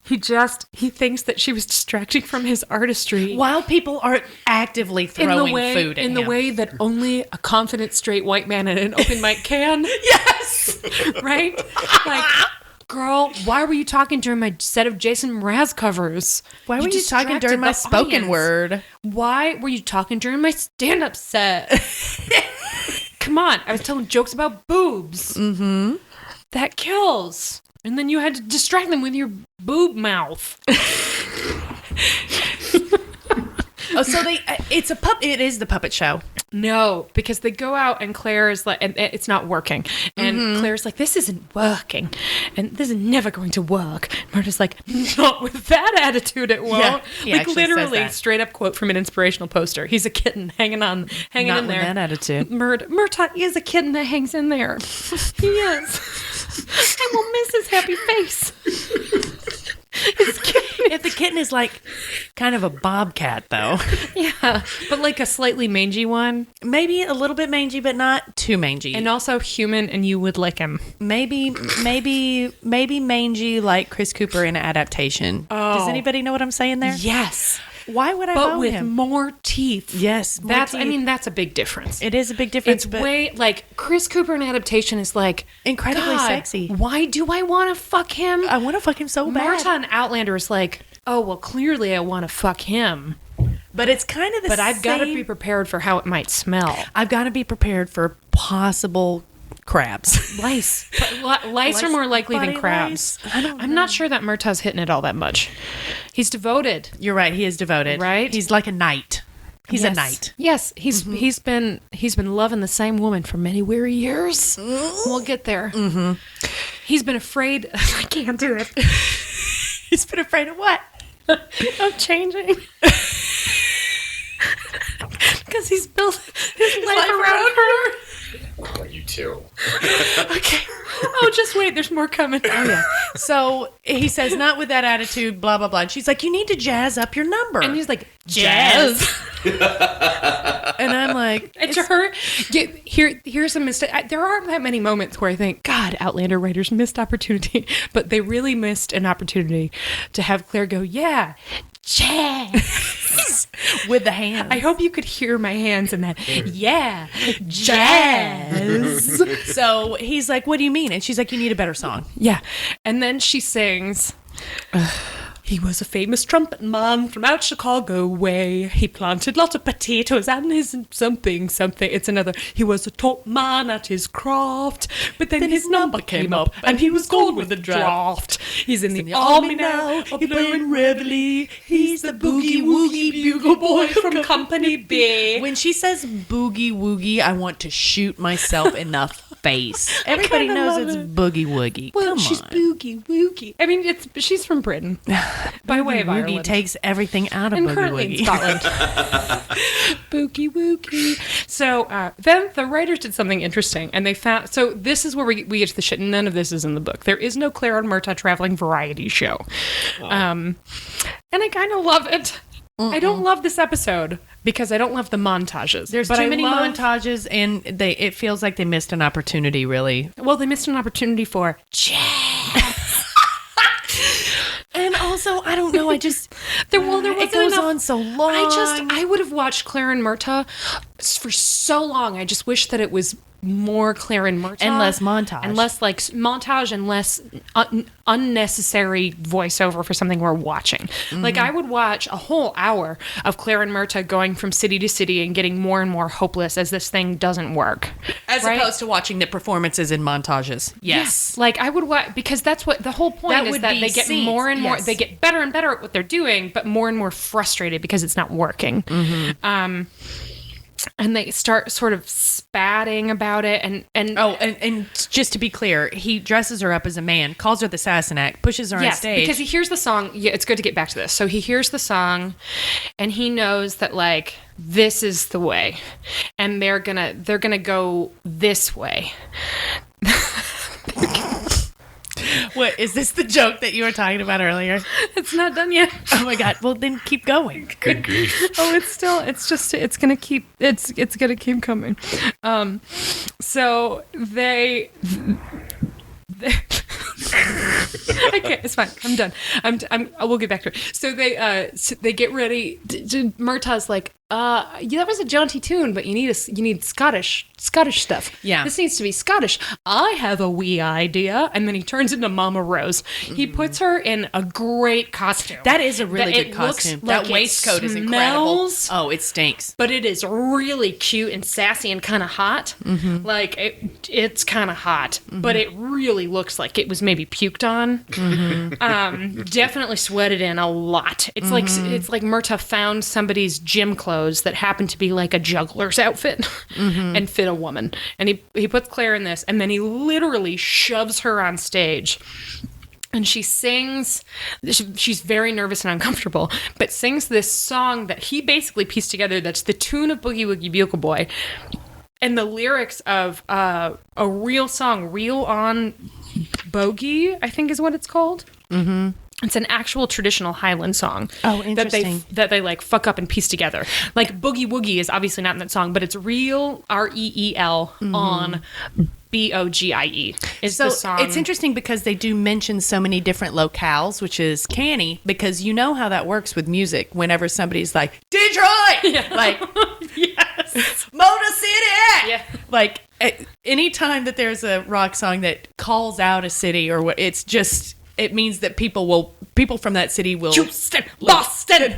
He thinks that she was distracting from his artistry. While people are actively throwing food at him. In the way that only a confident straight white man at an open mic can. Yes! Right? Like, girl, why were you talking during my set of Jason Mraz covers? Why were you talking during my spoken word? Why were you talking during my stand-up set? Come on, I was telling jokes about boobs. Mm-hmm. That kills. And then you had to distract them with your boob mouth. Oh, so it's a it is the puppet show. No, because they go out and Claire is like, and it's not working. And Claire's like, this isn't working. And this is never going to work. Murtaugh's like, not with that attitude, it won't. Yeah, he like actually says literally that. straight up quote from an inspirational poster. He's a kitten hanging Not in with there. that attitude. Murtaugh is a kitten that hangs in there. He is. I will miss his happy face. If the kitten is like kind of a bobcat, though, Yeah, but like a slightly mangy one. maybe a little bit mangy, but not too mangy. And also human, and you would lick him. maybe mangy like Chris Cooper in Adaptation. Does anybody know what I'm saying there? Yes. Why would I But vote with him? more teeth. Yes, more That's, teeth. I mean, that's a big difference. It is a big difference. It's but way, like, Chris Cooper in Adaptation is like, incredibly God, sexy. Why do I want to fuck him? I want to fuck him so bad. Murtaugh in Outlander is like, oh, well, clearly I want to fuck him. But it's kind of the But same. I've got to be prepared for how it might smell. I've got to be prepared for possible crabs. Lice. Lice are more likely than Body crabs. lice? I don't I'm not sure that Murtaugh's hitting it all that much. He's devoted. You're right. He is devoted. Right? He's like a knight. He's Yes. a knight. Yes, he's been loving the same woman for many weary years. We'll get there. He's been afraid. I can't do it. He's been afraid of what? Of changing. Because he's built his life around her. Oh, you too. Okay. Oh, just wait. There's more coming. Oh, yeah. So he says, not with that attitude, blah, blah, blah. And she's like, you need to jazz up your number. And he's like, jazz. And I'm like, And to her, here's a mistake. There aren't that many moments where I think, God, Outlander writers missed opportunity. But they really missed an opportunity to have Claire go, yeah, jazz. with the hands. I hope you could hear my hands in that. Yeah, jazz. So he's like, what do you mean? And she's like, you need a better song. Yeah. And then she sings, he was a famous trumpet man from out Chicago way. He planted lots of potatoes and his something. It's another. He was a top man at his craft, but then his number came up and he was gone with the draft. He's in the army now, he blowing reveille. He's the boogie woogie bugle boy from Company B. When she says boogie woogie, I want to shoot myself in the face. Everybody kinda knows love it's it. boogie woogie. Well, Come she's on. boogie woogie. I mean, she's from Britain, by way of Boogie Ireland. takes everything out of And boogie currently woogie. in Scotland. Boogie woogie. So then the writers did something interesting, and they found. So this is where we get to the shit. None of this is in the book. There is no Claire and Murtaugh traveling variety show, and I kind of love it. I don't love this episode because I don't love the montages. There's but too I many love- montages, and it feels like they missed an opportunity, really. Well, they missed an opportunity for jazz. And also, I don't know. I just there wasn't it goes enough. on so long. I would have watched Claire and Murtaugh for so long. I just wish that it was more Claire and Murtaugh. And less montage. And less like montage and less unnecessary voiceover for something we're watching. Like I would watch a whole hour of Claire and Murtaugh going from city to city and getting more and more hopeless as this thing doesn't work. as right? opposed to watching the performances in montages. Yes. Like I would watch because that's what the whole point That is would that be they get scenes. more and more Yes. they get better and better at what they're doing, but more and more frustrated because it's not working. And they start sort of spatting about it and And just to be clear, he dresses her up as a man, calls her the Sassenach, pushes her on yes, stage. because he hears the song. Yeah, it's good to get back to this. So he hears the song, and he knows that like this is the way, and they're gonna go this way. What is this the joke that you were talking about earlier? It's not done yet. Oh my god. Well, then keep going. Good grief. Oh, it's gonna keep coming. So they okay, it's fine. I'm done. We'll get back to it. So they get ready. Murtaugh's like, that was a jaunty tune, but you need Scottish stuff. Yeah. This needs to be Scottish. I have a wee idea. And then he turns into Mama Rose. He puts her in a great costume. That is a really good costume. That waistcoat is incredible. Oh, it stinks. But it is really cute and sassy and kind of hot. Mm-hmm. Like, it's kind of hot, but it really looks like it was maybe puked on. Mm-hmm. Definitely sweated in a lot. It's like Murtaugh found somebody's gym clothes that happened to be like a juggler's outfit and fit a woman. And he puts Claire in this, and then he literally shoves her on stage. And she sings, she's very nervous and uncomfortable, but sings this song that he basically pieced together that's the tune of Boogie Woogie Bugle Boy and the lyrics of a real song, Reel on Bogey, I think is what it's called. Mm-hmm. It's an actual traditional Highland song. Oh, interesting. That they like fuck up and piece together. Like Boogie Woogie is obviously not in that song, but it's Reel, R-E-E-L, on B-O-G-I-E is the song. It's interesting because they do mention so many different locales, which is canny, because you know how that works with music. Whenever somebody's like, Detroit! Like, Yes. Motor City! Yeah. Like, anytime that there's a rock song that calls out a city or what, it's just... It means that people from that city will... Houston, Boston.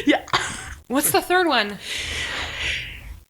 Yeah. What's the third one?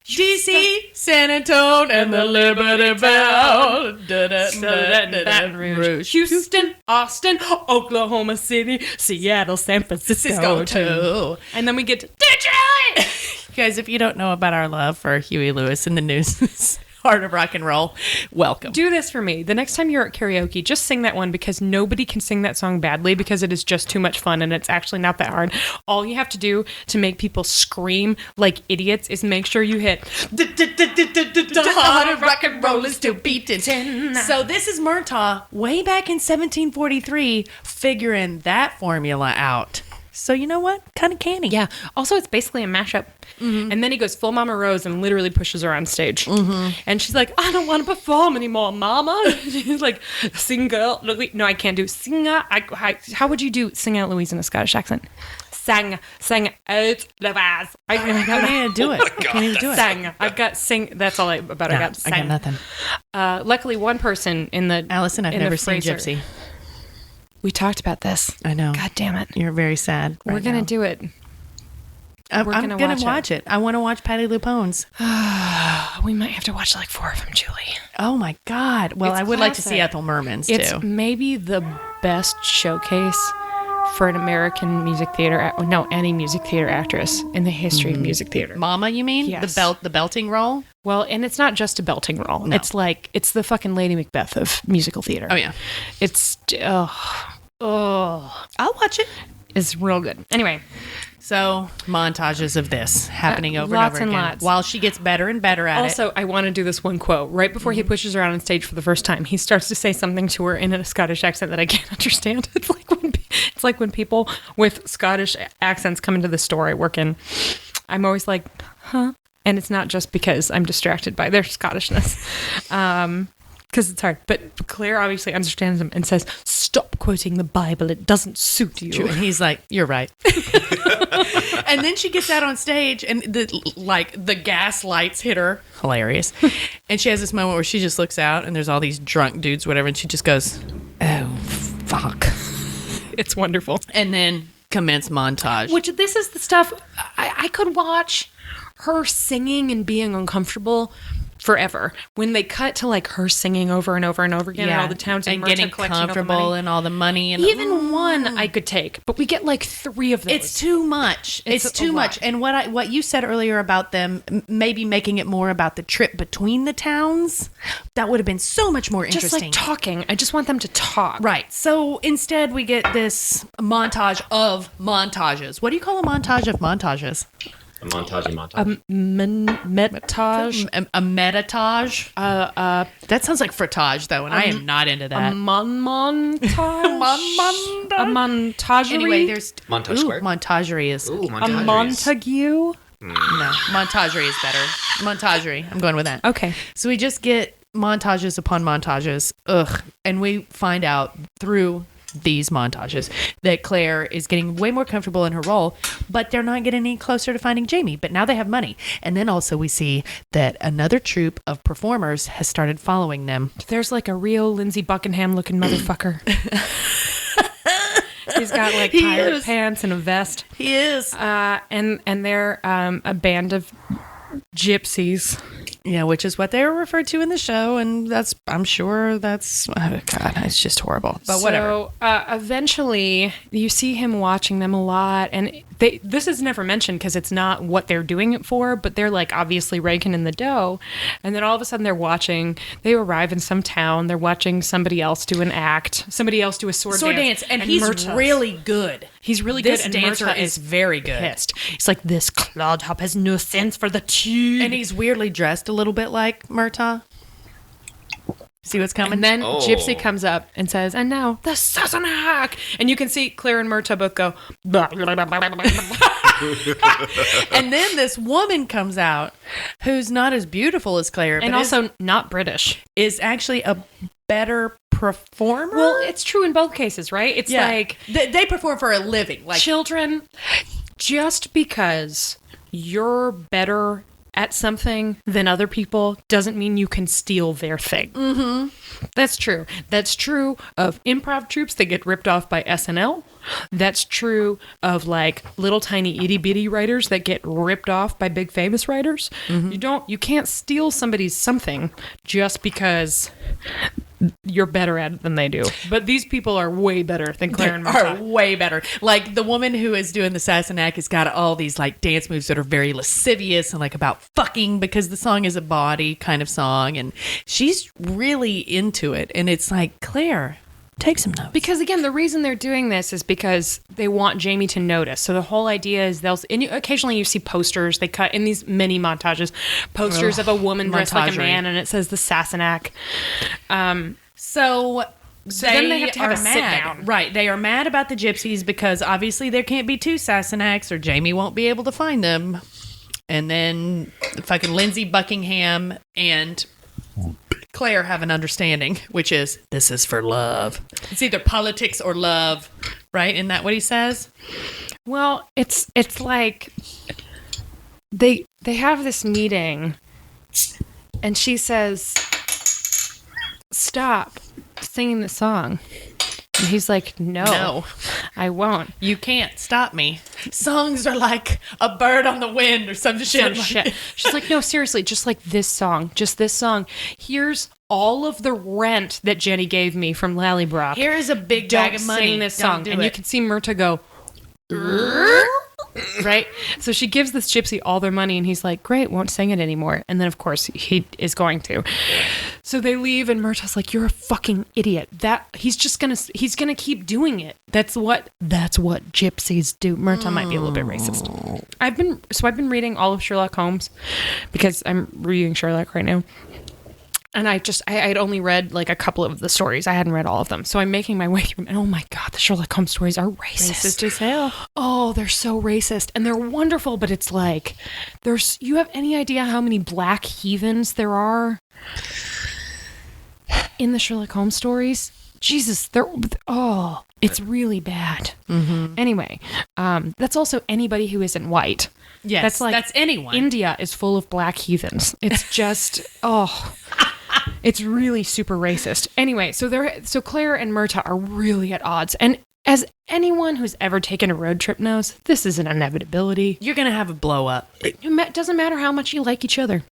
DC, San Antonio, and the Liberty Bell. Baton Rouge. Houston, Austin, Oklahoma City, Seattle, San Francisco, too. And then we get to Detroit. Guys, if you don't know about our love for Huey Lewis and the News, Heart of Rock and Roll, welcome. Do this for me. The next time you're at karaoke, just sing that one because nobody can sing that song badly because it is just too much fun and it's actually not that hard. All you have to do to make people scream like idiots is make sure you hit The heart of rock and roll is still beating. So this is Murtaugh way back in 1743 figuring that formula out. So you know what? Kind of canny. Yeah. Also, it's basically a mashup. Mm-hmm. And then he goes full Mama Rose and literally pushes her on stage. Mm-hmm. And she's like, I don't want to perform anymore, Mama. She's like, sing out, Louise. No, I can't do sing out. How would you do sing out Louise in a Scottish accent? Sing out Louise. I can't even do it. I can't even do it. Sang. I've got sing. That's all I got. I Sang. got nothing. Luckily, one person in the Allison, I've never seen Gypsy. We talked about this. I know. God damn it. You're very sad. We're going to do it. I'm going to watch it. I want to watch Patti LuPone's. We might have to watch like 4 of them, Julie. Oh my God. Well, It's I would like to classic. see Ethel Merman's It's too. maybe the best showcase for an American music theater, any music theater actress in the history of music theater. Mama, you mean? Yes. The belting role? Well, and it's not just a belting role. No. It's the fucking Lady Macbeth of musical theater. Oh yeah. It's I'll watch it. it's real good. Anyway, So montages of this happening over and lots over and again lots. while she gets better and better at it. also I want to do this one quote right before he pushes her out on stage for the first time. He starts to say something to her in a Scottish accent that I can't understand. It's like when people with Scottish accents come into the store I work in. I'm always like, huh? And it's not just because I'm distracted by their Scottishness. Because it's hard. But Claire obviously understands him and says, stop quoting the Bible. It doesn't suit you. And he's like, you're right. And then she gets out on stage and the gas lights hit her. Hilarious. And she has this moment where she just looks out and there's all these drunk dudes, whatever. And she just goes, oh, fuck. It's wonderful. And then commence montage. Which this is the stuff I could watch her singing and being uncomfortable forever. When they cut to like her singing over and over and over again in all the towns and Murtaugh getting collecting all the comfortable money. and all the money. And Even one I could take, but we get like 3 of those. It's too much. It's a too much. lot. And what you said earlier about them maybe making it more about the trip between the towns, that would have been so much more just interesting. like talking. I just want them to talk. Right. So instead we get this montage of montages. What do you call a montage of montages? A montage. Metage. A metatage? That sounds like frottage though, and I am not into that. A montage. A montagerie. Anyway, there's Montage Square? Montagerie is Ooh, a montages. Montague. no. Montagerie is better. Montagerie. I'm going with that. Okay. So we just get montages upon montages. Ugh. And we find out through these montages that Claire is getting way more comfortable in her role, but they're not getting any closer to finding Jamie. But now they have money. And then also we see that another troupe of performers has started following them. There's like a real Lindsey Buckingham looking motherfucker. He's got like pirate pants and a vest. He is. And they're a band of gypsies. Yeah, which is what they were referred to in the show, and I'm sure that's, oh God, it's just horrible. But whatever. So eventually, you see him watching them a lot, and this is never mentioned because it's not what they're doing it for, but they're like obviously raking in the dough, and then all of a sudden they arrive in some town, they're watching somebody else do an act, somebody else do a sword dance, and he's really good. He's really good, and dancer Murtaugh is very good. Pissed. He's like, this clodhop has no sense for the tune. And he's weirdly dressed a little bit like Murtaugh. See what's coming? And then Gypsy comes up and says, and now the Sassenhack. And you can see Claire and Murtaugh both go, blah, blah, blah, blah, blah. And then this woman comes out who's not as beautiful as Claire, and but also not British. Is actually a better performer. Well, it's true in both cases, right? It's like they perform for a living. Like children, just because you're better at something than other people doesn't mean you can steal their thing. Mm-hmm. That's true. That's true of improv troupes that get ripped off by SNL. That's true of like little tiny itty bitty writers that get ripped off by big famous writers. Mm-hmm. You can't steal somebody's something just because you're better at it than they do. But these people are way better than Claire and Murtaugh. Are way better. Like the woman who is doing the Sassenach has got all these like dance moves that are very lascivious and like about fucking, because the song is a body kind of song, and she's really into it. And it's like, Claire, take some notes. Because again, the reason they're doing this is because they want Jamie to notice. So the whole idea is occasionally you see posters, they cut in these mini montages, posters of a woman dressed like a man, and it says the Sassenach. So then they have to have a sit down. Right. They are mad about the gypsies because obviously there can't be two Sassenachs or Jamie won't be able to find them. And then fucking Lindsey Buckingham and Claire have an understanding, which is, this is for love. It's either politics or love, right? Isn't that what he says? Well, it's like they have this meeting, and she says, stop singing the song. And he's like, no, I won't. You can't stop me. Songs are like a bird on the wind or some shit. She's like, no, seriously, just like this song. Just this song. Here's all of the rent that Jenny gave me from Lallybroch. Here is a big bag of money. Sing this song. And you can see Murtaugh go, right? So she gives this gypsy all their money, and he's like, great, won't sing it anymore. And then, of course, he is going to. So they leave, and Murtaugh's like, you're a fucking idiot. He's gonna keep doing it. That's what gypsies do. Murtaugh might be a little bit racist. I've been reading all of Sherlock Holmes because I'm reading Sherlock right now. And I had only read like a couple of the stories. I hadn't read all of them. So I'm making my way through them. And oh my God, the Sherlock Holmes stories are racist. Racist as hell. Oh, they're so racist. And they're wonderful, but it's like, you have any idea how many black heathens there are in the Sherlock Holmes stories? Jesus, it's really bad. Mm-hmm. Anyway, that's also anybody who isn't white. Yes, that's anyone. India is full of black heathens. It's just, it's really super racist. Anyway, so Claire and Murtaugh are really at odds. And as anyone who's ever taken a road trip knows, this is an inevitability. You're going to have a blow up. It doesn't matter how much you like each other.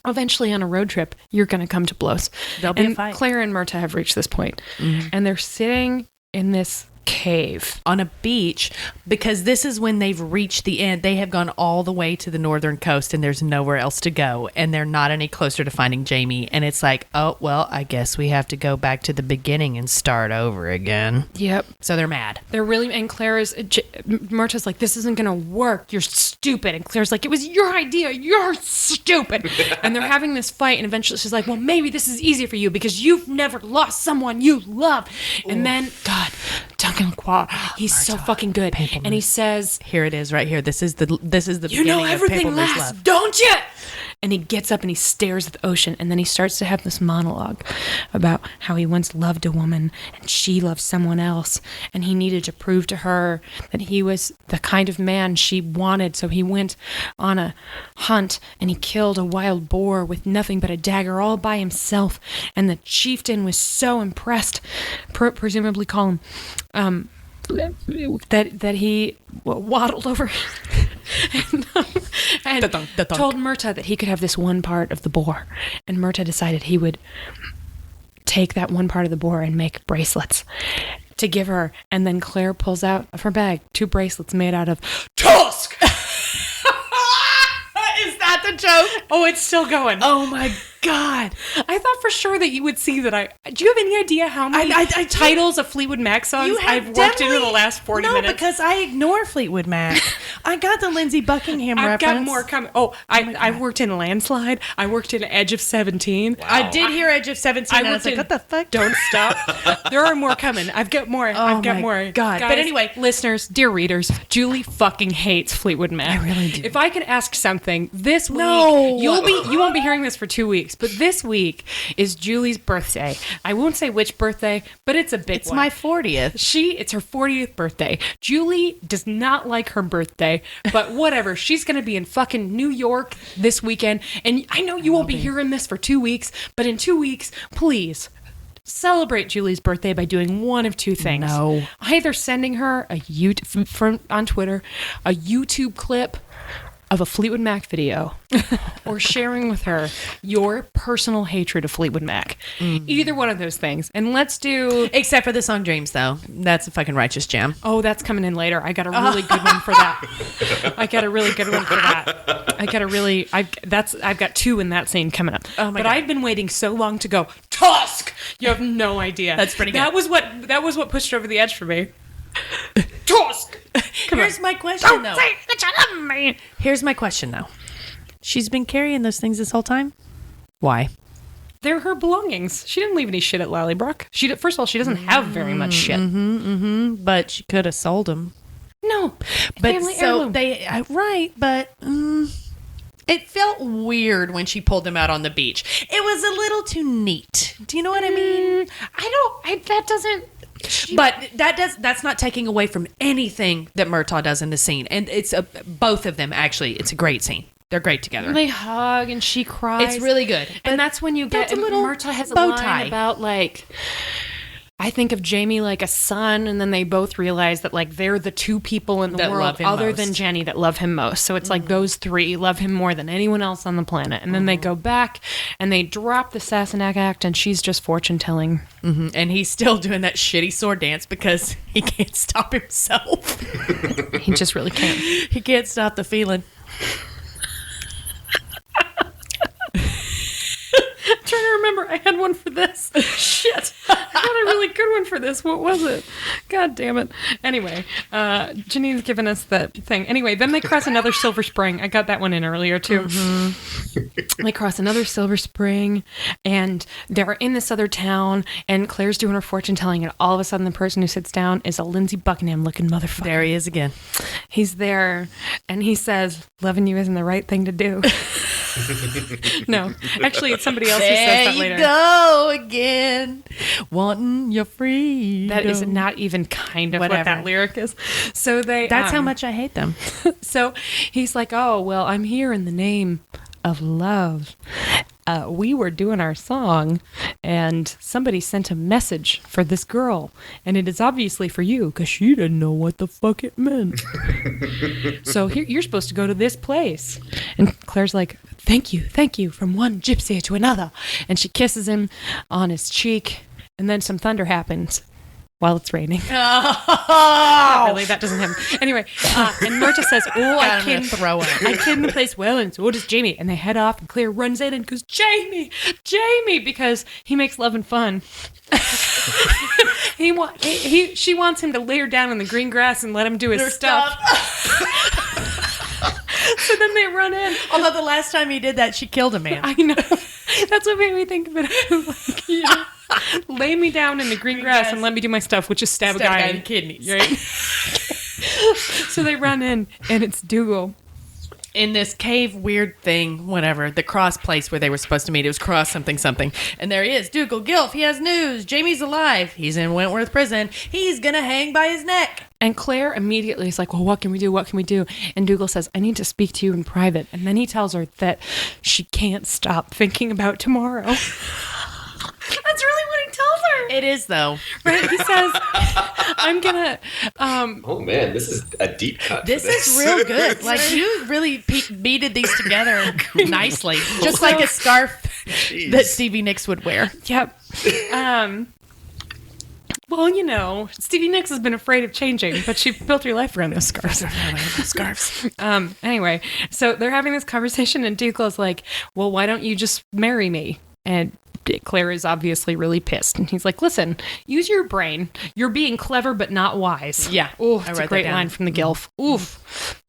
Eventually on a road trip, you're going to come to blows. There'll be a fight. Claire and Murtaugh have reached this point. Mm-hmm. And they're sitting in this cave on a beach, because this is when they've reached the end. They have gone all the way to the northern coast and there's nowhere else to go, and they're not any closer to finding Jamie, and it's like, oh well, I guess we have to go back to the beginning and start over again. Yep. So they're mad. They're really, and Murtaugh's like, this isn't gonna work, you're stupid, and Claire's like, it was your idea, you're stupid. And they're having this fight, and eventually she's like, well, maybe this is easy for you because you've never lost someone you love. And then Duncan Qua, he's so fucking good. And he says, here it is right here. This is the you know everything lasts, don't you? And he gets up and he stares at the ocean, and then he starts to have this monologue about how he once loved a woman and she loved someone else, and he needed to prove to her that he was the kind of man she wanted. So he went on a hunt and he killed a wild boar with nothing but a dagger all by himself, and the chieftain was so impressed, presumably call him that he waddled over and told Murtaugh that he could have this one part of the boar. And Murtaugh decided he would take that one part of the boar and make bracelets to give her. And then Claire pulls out of her bag 2 bracelets made out of tusk. Is that the joke? Oh, it's still going. Oh my God. I thought for sure that you would see that. Do you have any idea how many titles of Fleetwood Mac songs I've worked into the last 40 minutes? No, because I ignore Fleetwood Mac. I got the Lindsey Buckingham reference. I've got more coming. Oh, I worked in Landslide. I worked in Edge of 17. Wow. I did hear Edge of 17. I was like, what the fuck? Don't stop. There are more coming. I've got more. I've got more. God. Guys, but anyway, listeners, dear readers, Julie fucking hates Fleetwood Mac. I really do. If I could ask something, this week, No. you won't be hearing this for 2 weeks, but this week is Julie's birthday. I won't say which birthday, but it's a big one. it's my 40th. It's her 40th birthday. Julie does not like her birthday, but whatever. She's going to be in fucking New York this weekend. And I know you won't be hearing this for 2 weeks, but in 2 weeks, please celebrate Julie's birthday by doing one of 2 things. No. Either sending her on Twitter a YouTube clip of a Fleetwood Mac video or sharing with her your personal hatred of Fleetwood Mac. Either one of those things. And let's do... Except for the song Dreams, though. That's a fucking righteous jam. Oh, that's coming in later. I got a really good one for that. I've got 2 in that scene coming up. Oh my but God. I've been waiting so long to go, Tusk! You have no idea. That's pretty good. That was what pushed over the edge for me. Tusk! Here's my question, though. Say that you love me. Here's my question, though. She's been carrying those things this whole time? Why? They're her belongings. She didn't leave any shit at Lallybrook. First of all, she doesn't have very much shit. But she could have sold them. No. But Family so heirloom. right, but it felt weird when she pulled them out on the beach. It was a little too neat. Do you know what I mean? That doesn't... But that's not taking away from anything that Murtaugh does in the scene. And it's both of them, actually. It's a great scene. They're great together. They hug and she cries. It's really good. And that's when you get... a little Murtaugh has a bow line tie. about, like... I think of Jamie like a son, and then they both realize that, like, they're the 2 people in the That world love him other most. than Jenny that love him most. So it's like those 3 love him more than anyone else on the planet. And then they go back and they drop the Sassenach Act, and she's just fortune telling. And he's still doing that shitty sword dance because he can't stop himself. He just really can't. He can't stop the feeling. I'm trying to remember. I had one for this. Shit. I had a really good one for this. What was it? God damn it. Anyway, Janine's given us that thing. Anyway, then they cross another Silver Spring. I got that one in earlier, too. They cross another Silver Spring, and they're in this other town, and Claire's doing her fortune telling, and all of a sudden the person who sits down is a Lindsey Buckingham-looking motherfucker. There he is again. He's there, and he says, loving you isn't the right thing to do. No, actually, it's somebody else who says that later. There you go again, wanting your freedom. That is not even kind of what Whatever. that lyric is. So That's how much I hate them. So he's like, oh, well, I'm here in the name of love. We were doing our song, and somebody sent a message for this girl, and it is obviously for you, because she didn't know what the fuck it meant. So here, you're supposed to go to this place. And Claire's like, thank you, from one gypsy to another. And she kisses him on his cheek, and then some thunder happens while it's raining. Not really, that doesn't happen. Anyway, and Murtaugh says, oh, I kid in the place well, and so does Jamie. And they head off, and Claire runs in and goes, Jamie, because he makes love and fun. She wants him to lay her down in the green grass and let him do his stuff. So then they run in. Although the last time he did that, she killed a man. I know. That's what made me think of it. I was like, yeah. Lay me down in the green grass and let me do my stuff, which is stab a guy in the kidneys. Right? So they run in, and it's Dougal. in this cave weird thing, whatever, the cross place where they were supposed to meet. It was cross something. And there he is. Dougal Gilf, he has news. Jamie's alive. He's in Wentworth prison. He's going to hang by his neck. And Claire immediately is like, well, what can we do? What can we do? And Dougal says, I need to speak to you in private. And then he tells her that she can't stop thinking about tomorrow. That's really what he tells her. It is, though. Right? He says, I'm going to... Oh, man, this is a deep cut. This is real good. Like, you really beaded these together nicely. Just like a scarf that Stevie Nicks would wear. Yep. Well, you know, Stevie Nicks has been afraid of changing, but she built her life around those scarves. Anyway, so they're having this conversation, and Dougal's like, well, why don't you just marry me? And Claire is obviously really pissed. And he's like, listen, use your brain. You're being clever, but not wise. Yeah. Oh, it's a great line from the Gilf. Oof.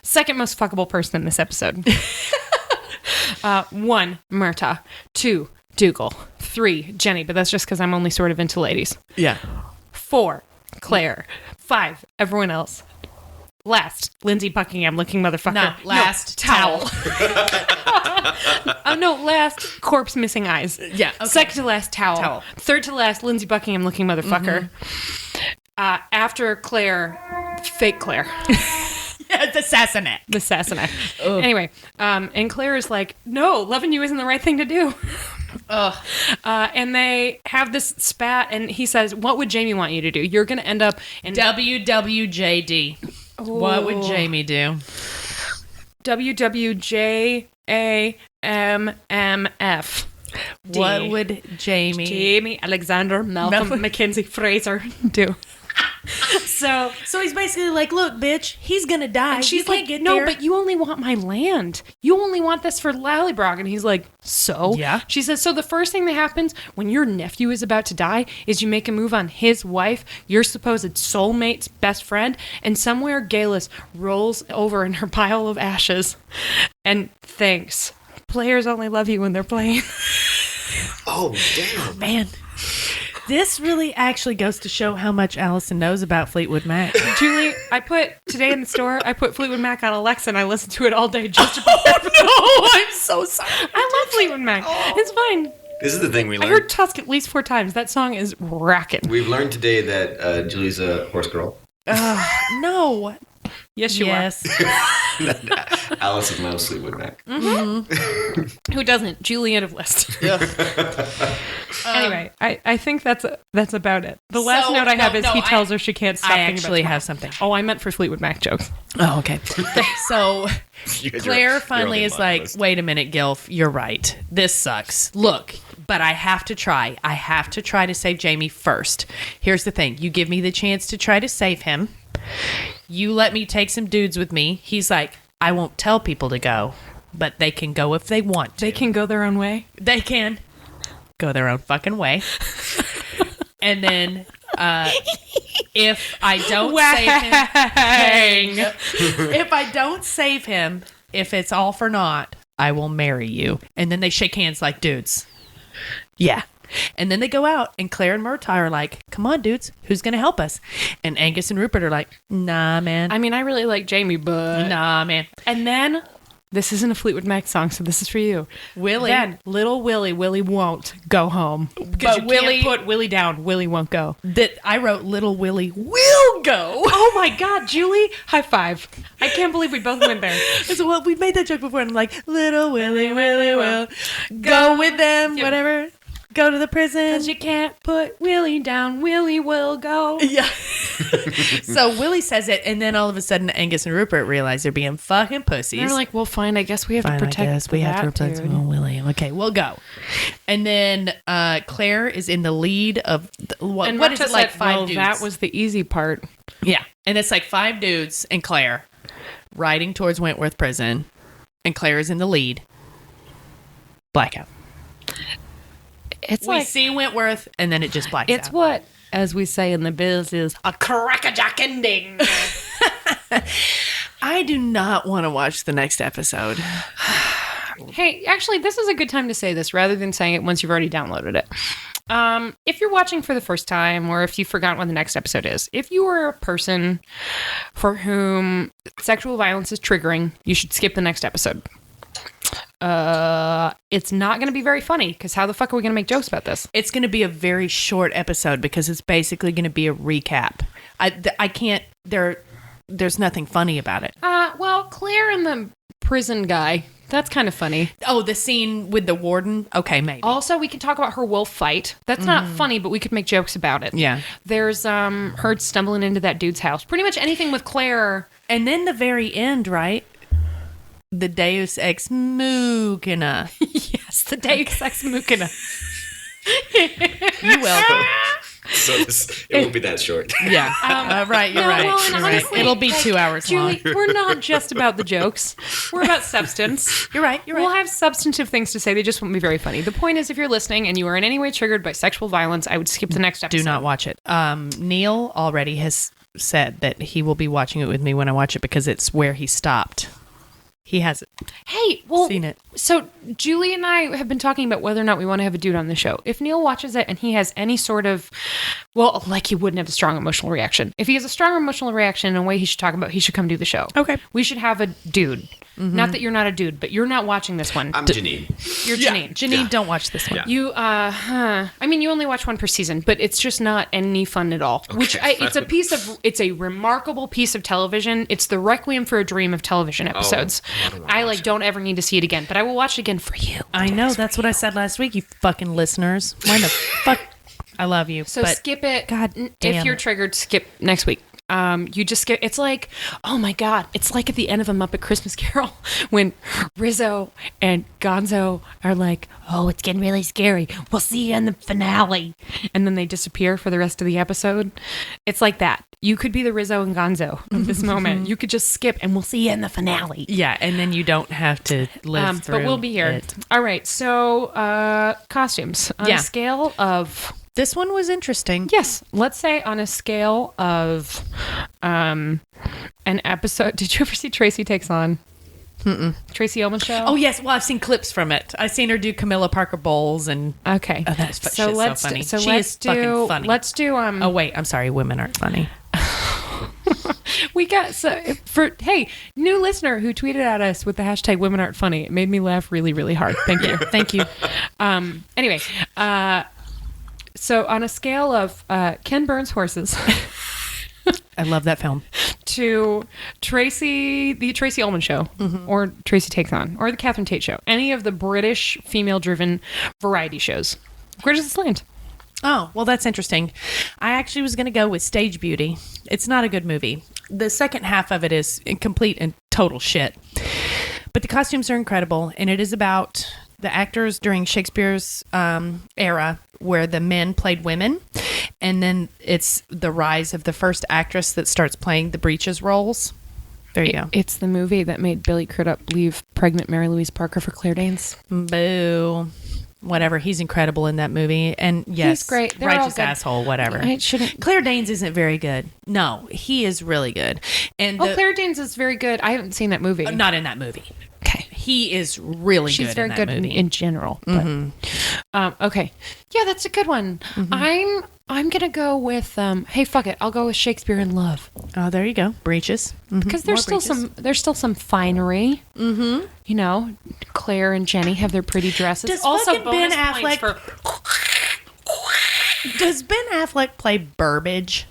Second most fuckable person in this episode. 1, Murtaugh. 2, Dougal. 3, Jenny, but that's just because I'm only sort of into ladies. Yeah. 4, Claire. 5, everyone else. Last, Lindsay Buckingham looking motherfucker. No, last, towel. Oh, no, last, corpse missing eyes. Yeah. Okay. Second to last, towel. Third to last, Lindsay Buckingham looking motherfucker. After Claire, fake Claire. Yeah, the assassinate. The assassinate. Anyway, and Claire is like, no, loving you isn't the right thing to do. And they have this spat, and he says, what would Jamie want you to do? You're going to end up in... WWJD. What would Jamie do? WWJAMMF. What would Jamie Alexander Malcolm Mackenzie Fraser do? So he's basically like, look, bitch, he's gonna die. And she's like, no, but you only want my land. You only want this for Lallybroch. And he's like, so? Yeah. She says, so the first thing that happens when your nephew is about to die is you make a move on his wife, your supposed soulmate's best friend, and somewhere Galus rolls over in her pile of ashes and thinks, players only love you when they're playing. Oh, damn. Man. This really actually goes to show how much Allison knows about Fleetwood Mac. Julie, I put Fleetwood Mac on Alexa and I listened to it all day just to prepare. No, I'm so sorry. I love Fleetwood Mac. It's fine. This is the thing we I learned. heard Tusk at least 4 times. That song is racking. We've learned today that Julie's a horse girl. No. Yes, you are. Alice is most Fleetwood Mac. Mm-hmm. Who doesn't? Julian of List. Yeah. Anyway, I think that's about it. The last note I have is he tells her she can't stop thinking about actually have something. Oh, I meant for Fleetwood Mac jokes. Oh, okay. So Claire finally you're is on the like, list. wait a minute, Gilf, you're right. This sucks. Look, but I have to try. I have to try to save Jamie first. Here's the thing. You give me the chance to try to save him. You let me take some dudes with me. He's like, I won't tell people to go, but they can go if they want to. They can go their own way. They can go their own fucking way. And then if I don't save him, if I don't save him, if it's all for naught, I will marry you. And then they shake hands like dudes. Yeah. And then they go out, and Claire and Murtaugh are like, come on, dudes, who's going to help us? And Angus and Rupert are like, nah, man. I mean, I really like Jamie, but... Nah, man. And then, this isn't a Fleetwood Mac song, so this is for you. Willie. Then, little Willie won't go home. Because you can't put Willie down. Willie won't go. I wrote Little Willie will go. Oh my God, Julie, high five. I can't believe we both went there. So well, we made that joke before, and I'm like, Little Willie will go with them, whatever. Go to the prison. Because you can't put Willie down. Willie will go. Yeah. So Willie says it, and then all of a sudden Angus and Rupert realize they're being fucking pussies. They're like, well, fine, I guess we have to protect Willie. Okay, we'll go. And then Claire is in the lead of, what is it, like 5 dudes? That was the easy part. Yeah. And it's like 5 dudes and Claire riding towards Wentworth Prison, and Claire is in the lead. Blackout. We see Wentworth, and then it just blacks out. It's what, as we say in the biz, is a crackerjack ending. I do not want to watch the next episode. Hey, actually, this is a good time to say this rather than saying it once you've already downloaded it. If you're watching for the first time, or if you forgot when the next episode is, if you are a person for whom sexual violence is triggering, you should skip the next episode. It's not going to be very funny, because how the fuck are we going to make jokes about this? It's going to be a very short episode because it's basically going to be a recap. I can't. There's nothing funny about it. Well, Claire and the prison guy. That's kind of funny. Oh, the scene with the warden? Okay, maybe. Also, we can talk about her wolf fight. That's not funny, but we could make jokes about it. Yeah. There's her stumbling into that dude's house. Pretty much anything with Claire. And then the very end, right? The Deus Ex Machina. Yes, the Deus Ex Machina. You welcome. So it won't be that short. Yeah. Right, you're right. Well, and You're honestly, right. It'll be 2 hours Julie, long. we're not just about the jokes. We're about substance. You're right. We'll have substantive things to say. They just won't be very funny. The point is, if you're listening and you are in any way triggered by sexual violence, I would skip the next episode. Do not watch it. Neil already has said that he will be watching it with me when I watch it because it's where he stopped. He hasn't seen it. So Julie and I have been talking about whether or not we want to have a dude on the show. If Neil watches it and he has any sort of, well, like he wouldn't have a strong emotional reaction. If he has a strong emotional reaction in a way he should talk about, he should come do the show. Okay. We should have a dude. Not that you're not a dude, but you're not watching this one. I'm Janine. You're Janine. Janine, don't watch this one. Yeah. You, I mean, you only watch one per season, but it's just not any fun at all. Okay. It's a remarkable piece of television. It's the requiem for a dream of television episodes. I don't ever need to see it again, but I will watch it again for you. I know. That's what I said last week, you fucking listeners. Why the fuck? I love you. So but skip it. God If damn you're it. triggered, skip next week. You just skip. It's like, oh my God. It's like at the end of A Muppet Christmas Carol when Rizzo and Gonzo are like, oh, it's getting really scary. We'll see you in the finale. And then they disappear for the rest of the episode. It's like that. You could be the Rizzo and Gonzo of this moment. You could just skip and we'll see you in the finale. Yeah, and then you don't have to live through But we'll be here. it. All right. So costumes. On a scale of... This one was interesting. Yes. Let's say on a scale of an episode. Did you ever see Tracy Takes On? Tracy Ullman Show? Oh, yes. Well, I've seen clips from it. I've seen her do Camilla Parker Bowles and... Okay. Oh, that's so shit's let's so funny. So She let's is do, fucking funny. Let's do... Oh, wait. I'm sorry. Women aren't funny. We got... Hey, new listener who tweeted at us with the hashtag Women Aren't Funny. It made me laugh really, really hard. Thank you. Thank you. Anyway, so on a scale of Ken Burns' Horses I love that film. to the Tracy Ullman Show, or Tracy Takes On, or the Catherine Tate Show, any of the British female-driven variety shows, where does this land? Oh, well, that's interesting. I actually was going to go with Stage Beauty. It's not a good movie. The second half of it is complete and total shit. But the costumes are incredible, and it is about the actors during Shakespeare's era where the men played women, and then it's the rise of the first actress that starts playing the breeches roles. There you go. It's the movie that made Billy Crudup leave pregnant Mary Louise Parker for Claire Danes. Boo. Whatever. He's incredible in that movie. And yes, He's great. They're all righteous good. asshole, whatever. I shouldn't... Claire Danes isn't very good. No, he is really good. And Claire Danes is very good. I haven't seen that movie. not in that movie. Okay. He is really She's good very in that good movie. in general. But, okay. Yeah, that's a good one. I'm gonna go with hey, fuck it. I'll go with Shakespeare in Love. Oh, there you go. Breeches. Because there's still some finery. Mm-hmm. You know, Claire and Jenny have their pretty dresses. Does also fucking Ben bonus points Affleck- for... Does Ben Affleck play Burbage?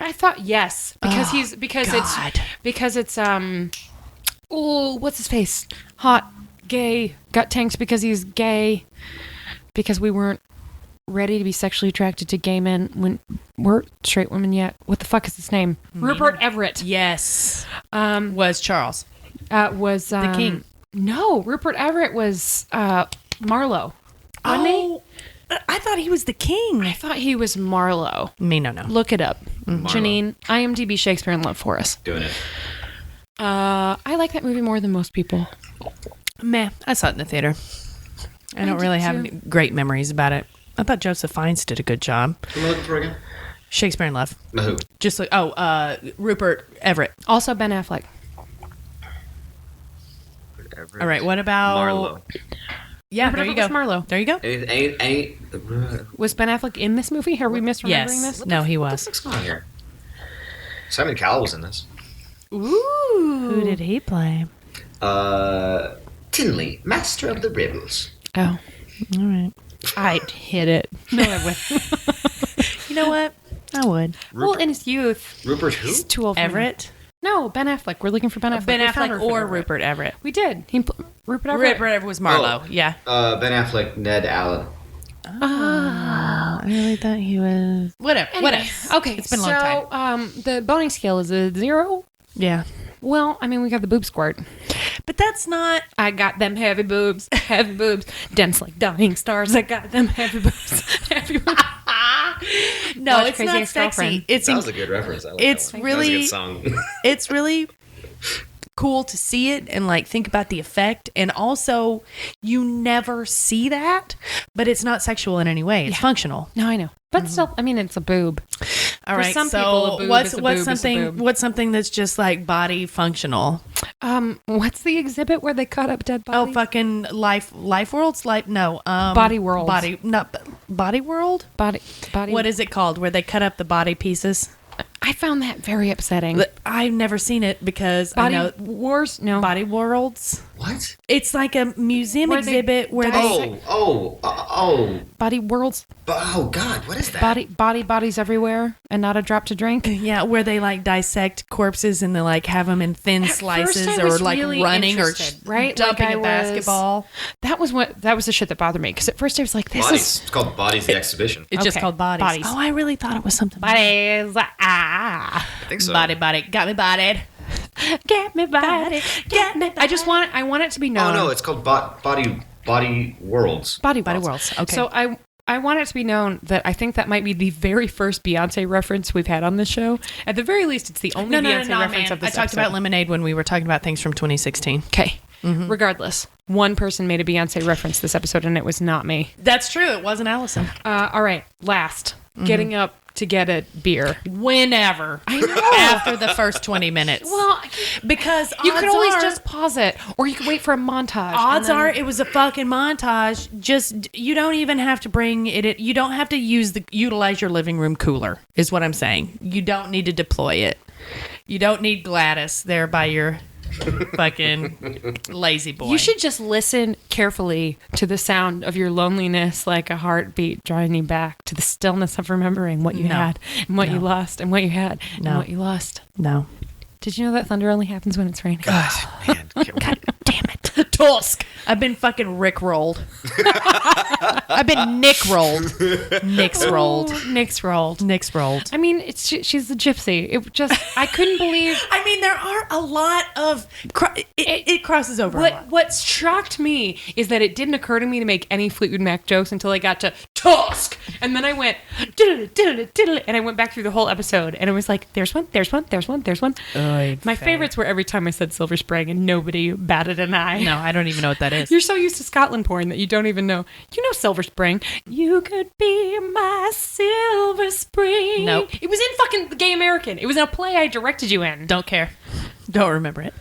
I thought yes, because God. it's what's his face? Hot, gay, gut tanks because he's gay. Because we weren't ready to be sexually attracted to gay men when we're straight women yet. What the fuck is his name? Rupert Everett. Yes. Was Charles. Was The king. No, Rupert Everett was Marlowe. Wasn't he? I thought he was the king. I thought he was Marlowe. Me, no. Look it up. Marlowe. Janine, IMDb Shakespeare in Love for us. Doing it. I like that movie more than most people. Meh. I saw it in the theater. I don't did really too. have any great memories about it. I thought Joseph Fiennes did a good job. Who am I looking for again? Shakespeare in Love. Who? Just like Rupert Everett. Also Ben Affleck. All right, what about Marlowe. Yeah, Ben there you Affleck go. was Marlowe. There you go. Was Ben Affleck in this movie? Are we misremembering Yes. this? No, he What the was. fuck's going on here? Simon Cowell was in this. Ooh. Who did he play? Tinley, Master of the Rebels. Oh, All right. I'd hit it. No, I would. You know what? I would. Well, in his youth, Rupert who? he's too old. for me. Everett? No, Ben Affleck. We're looking for Ben Affleck. Ben We found Affleck or Everett. Rupert Everett? We did. Rupert Everett. Rupert Everett was Marlowe. Oh. Yeah. Ben Affleck, Ned Allen. I really thought he was. Whatever. Anyway, Whatever. okay, It's been a long time. The boning scale is a 0. Yeah. Well, I mean, we got the boob squirt. But that's not. I got them heavy boobs, dense like dying stars. I got them heavy boobs, heavy boobs. No, Watch it's Crazy not Ex-Girlfriend. sexy. It's That was a good reference. I like it's that one. really- That was a good song. it's really cool to see it and like think about the effect, and also you never see that, but it's not sexual in any way. It's functional. No, I know, but still, I mean, it's a boob. All For right. some so people, a boob what's is a what's boob is a something boob. what's something that's just like body functional? What's the exhibit where they cut up dead bodies? Oh, fucking life worlds. Like no, Body Worlds. Body world. body. What is it called? Where they cut up the body pieces? I found that very upsetting. I've never seen it because Body I know Wars? No. Body Worlds. What? It's like a museum Where they exhibit where they. Body Worlds. Oh, God, what is that? Bodies everywhere, and not a drop to drink. Yeah, where they like dissect corpses and they like have them in thin At first slices I or was like really running or interested, right? dumping Like I a was- basketball. That was the shit that bothered me, because at first I was like, "This Bodies. is It's called Bodies, the exhibition. It's just Okay, called bodies. bodies. Oh, I really thought it was something. bodies." I think so. Body, got me bodied. Get me body, get me. I want it to be known. Oh, no, it's called Body Worlds. Body Worlds. Okay. So I want it to be known that I think that might be the very first Beyonce reference we've had on this show. At the very least, it's the only Beyonce reference man. of this I talked episode. about Lemonade when we were talking about things from 2016. Okay. Regardless, one person made a Beyonce reference this episode, and it was not me. That's true. It wasn't Allison. All right. Last, getting up to get a beer. Whenever. I know. After the first 20 minutes. Well, because you could always are, just pause it, or you could wait for a montage. Odds are it was a fucking montage. Just you don't even have to bring it. You don't have to utilize your living room cooler. Is what I'm saying. You don't need to deploy it. You don't need Gladys there by your fucking lazy boy. You should just listen carefully to the sound of your loneliness, like a heartbeat drawing you back to the stillness of remembering what you No. had and what you No. lost and what you had and No. what you lost. No. Did you know that thunder only happens when it's raining? God, man. God damn it. Tusk. I've been fucking Rick rolled. I've been Nick rolled. Nick's rolled. Nick's rolled. Nick's rolled. I mean, she's a gypsy. It just, I couldn't believe. I mean, there are a lot of. It crosses over a lot. What shocked me is that it didn't occur to me to make any Fleetwood Mac jokes until I got to Tusk, and then I went diddle, diddle, diddle, and I went back through the whole episode, and it was like, there's one. My favorites were every time I said Silver Spring, and nobody batted an eye. No, I don't even know what that is. You're so used to Scotland porn that you don't even know. You know Silver Spring. You could be my Silver Spring. Nope. It was in fucking The Gay American. It was in a play I directed you in. Don't care. Don't remember it.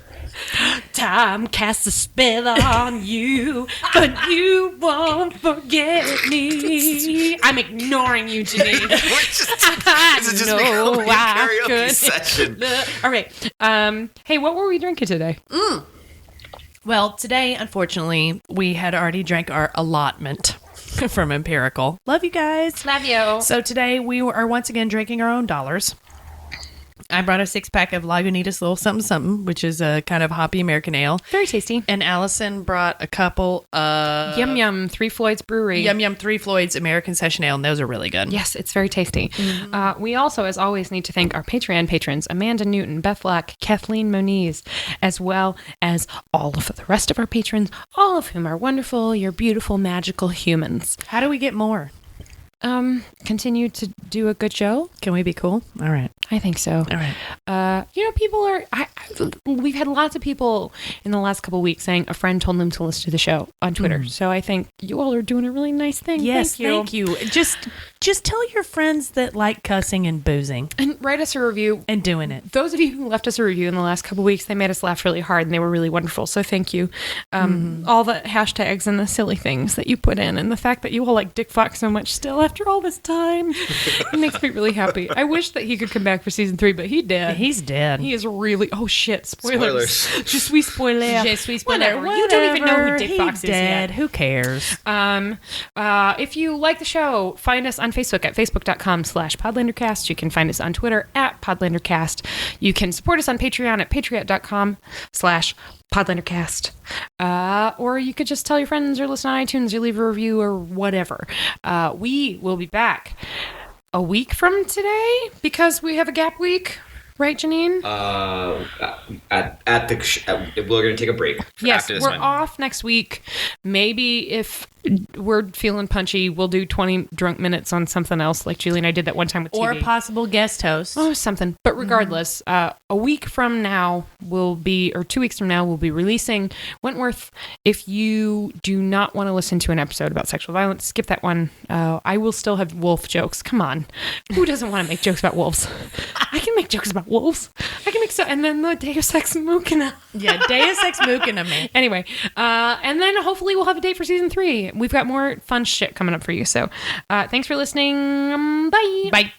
Time casts a spell on you, but you won't forget me. I'm ignoring you, Janine. This is just becoming a karaoke session. All right. Hey, what were we drinking today? Well, today, unfortunately, we had already drank our allotment from Empirical. Love you guys. Love you. So today we are once again drinking our own dollars. I brought a 6-pack of Lagunitas Little Something Something, which is a kind of hoppy American ale. Very tasty. And Allison brought a couple of Yum Yum, Three Floyd's Brewery. Yum Yum Three Floyd's American Session Ale, and those are really good. Yes, it's very tasty. We also, as always, need to thank our Patreon patrons, Amanda Newton, Beth Lack, Kathleen Moniz, as well as all of the rest of our patrons, all of whom are wonderful, you're beautiful, magical humans. How do we get more? Continue to do a good show. Can we be cool? All right. I think so. All right. People are. we've had lots of people in the last couple of weeks saying a friend told them to listen to the show on Twitter. So I think you all are doing a really nice thing. Yes, thank you. Just tell your friends that like cussing and boozing And write us a review. and doing it. Those of you who left us a review in the last couple of weeks, they made us laugh really hard and they were really wonderful. So thank you. All the hashtags and the silly things that you put in and the fact that you all like Dick Fox so much still after all this time. It makes me really happy. I wish that he could come back for season 3, but he did. He's dead. He is really, oh shit, spoilers. Je suis spoiler. Je suis spoiler. Whatever. You don't even know who Dick Fox is dead. yet. Who cares? If you like the show, find us on Facebook at facebook.com/podlandercast. You can find us on Twitter at podlandercast. You can support us on Patreon at patreon.com/podlandercast. Or you could just tell your friends or listen on iTunes or leave a review or whatever. We will be back a week from today because we have a gap week. Right, Janine? We're going to take a break. Yes, after this we're one. off next week. Maybe if we're feeling punchy, we'll do 20 drunk minutes on something else, like Julie and I did that one time with TV. Or a possible guest host. Oh, something. But regardless, a week from now or 2 weeks from now, we'll be releasing Wentworth. If you do not want to listen to an episode about sexual violence, skip that one. I will still have wolf jokes. Come on. Who doesn't want to make jokes about wolves? I can make jokes about wolves. I can make and then the Deus Ex Machina. Yeah, Deus Ex Machina, man. Anyway, and then hopefully we'll have a date for season 3. We've got more fun shit coming up for you. So thanks for listening. Bye. Bye.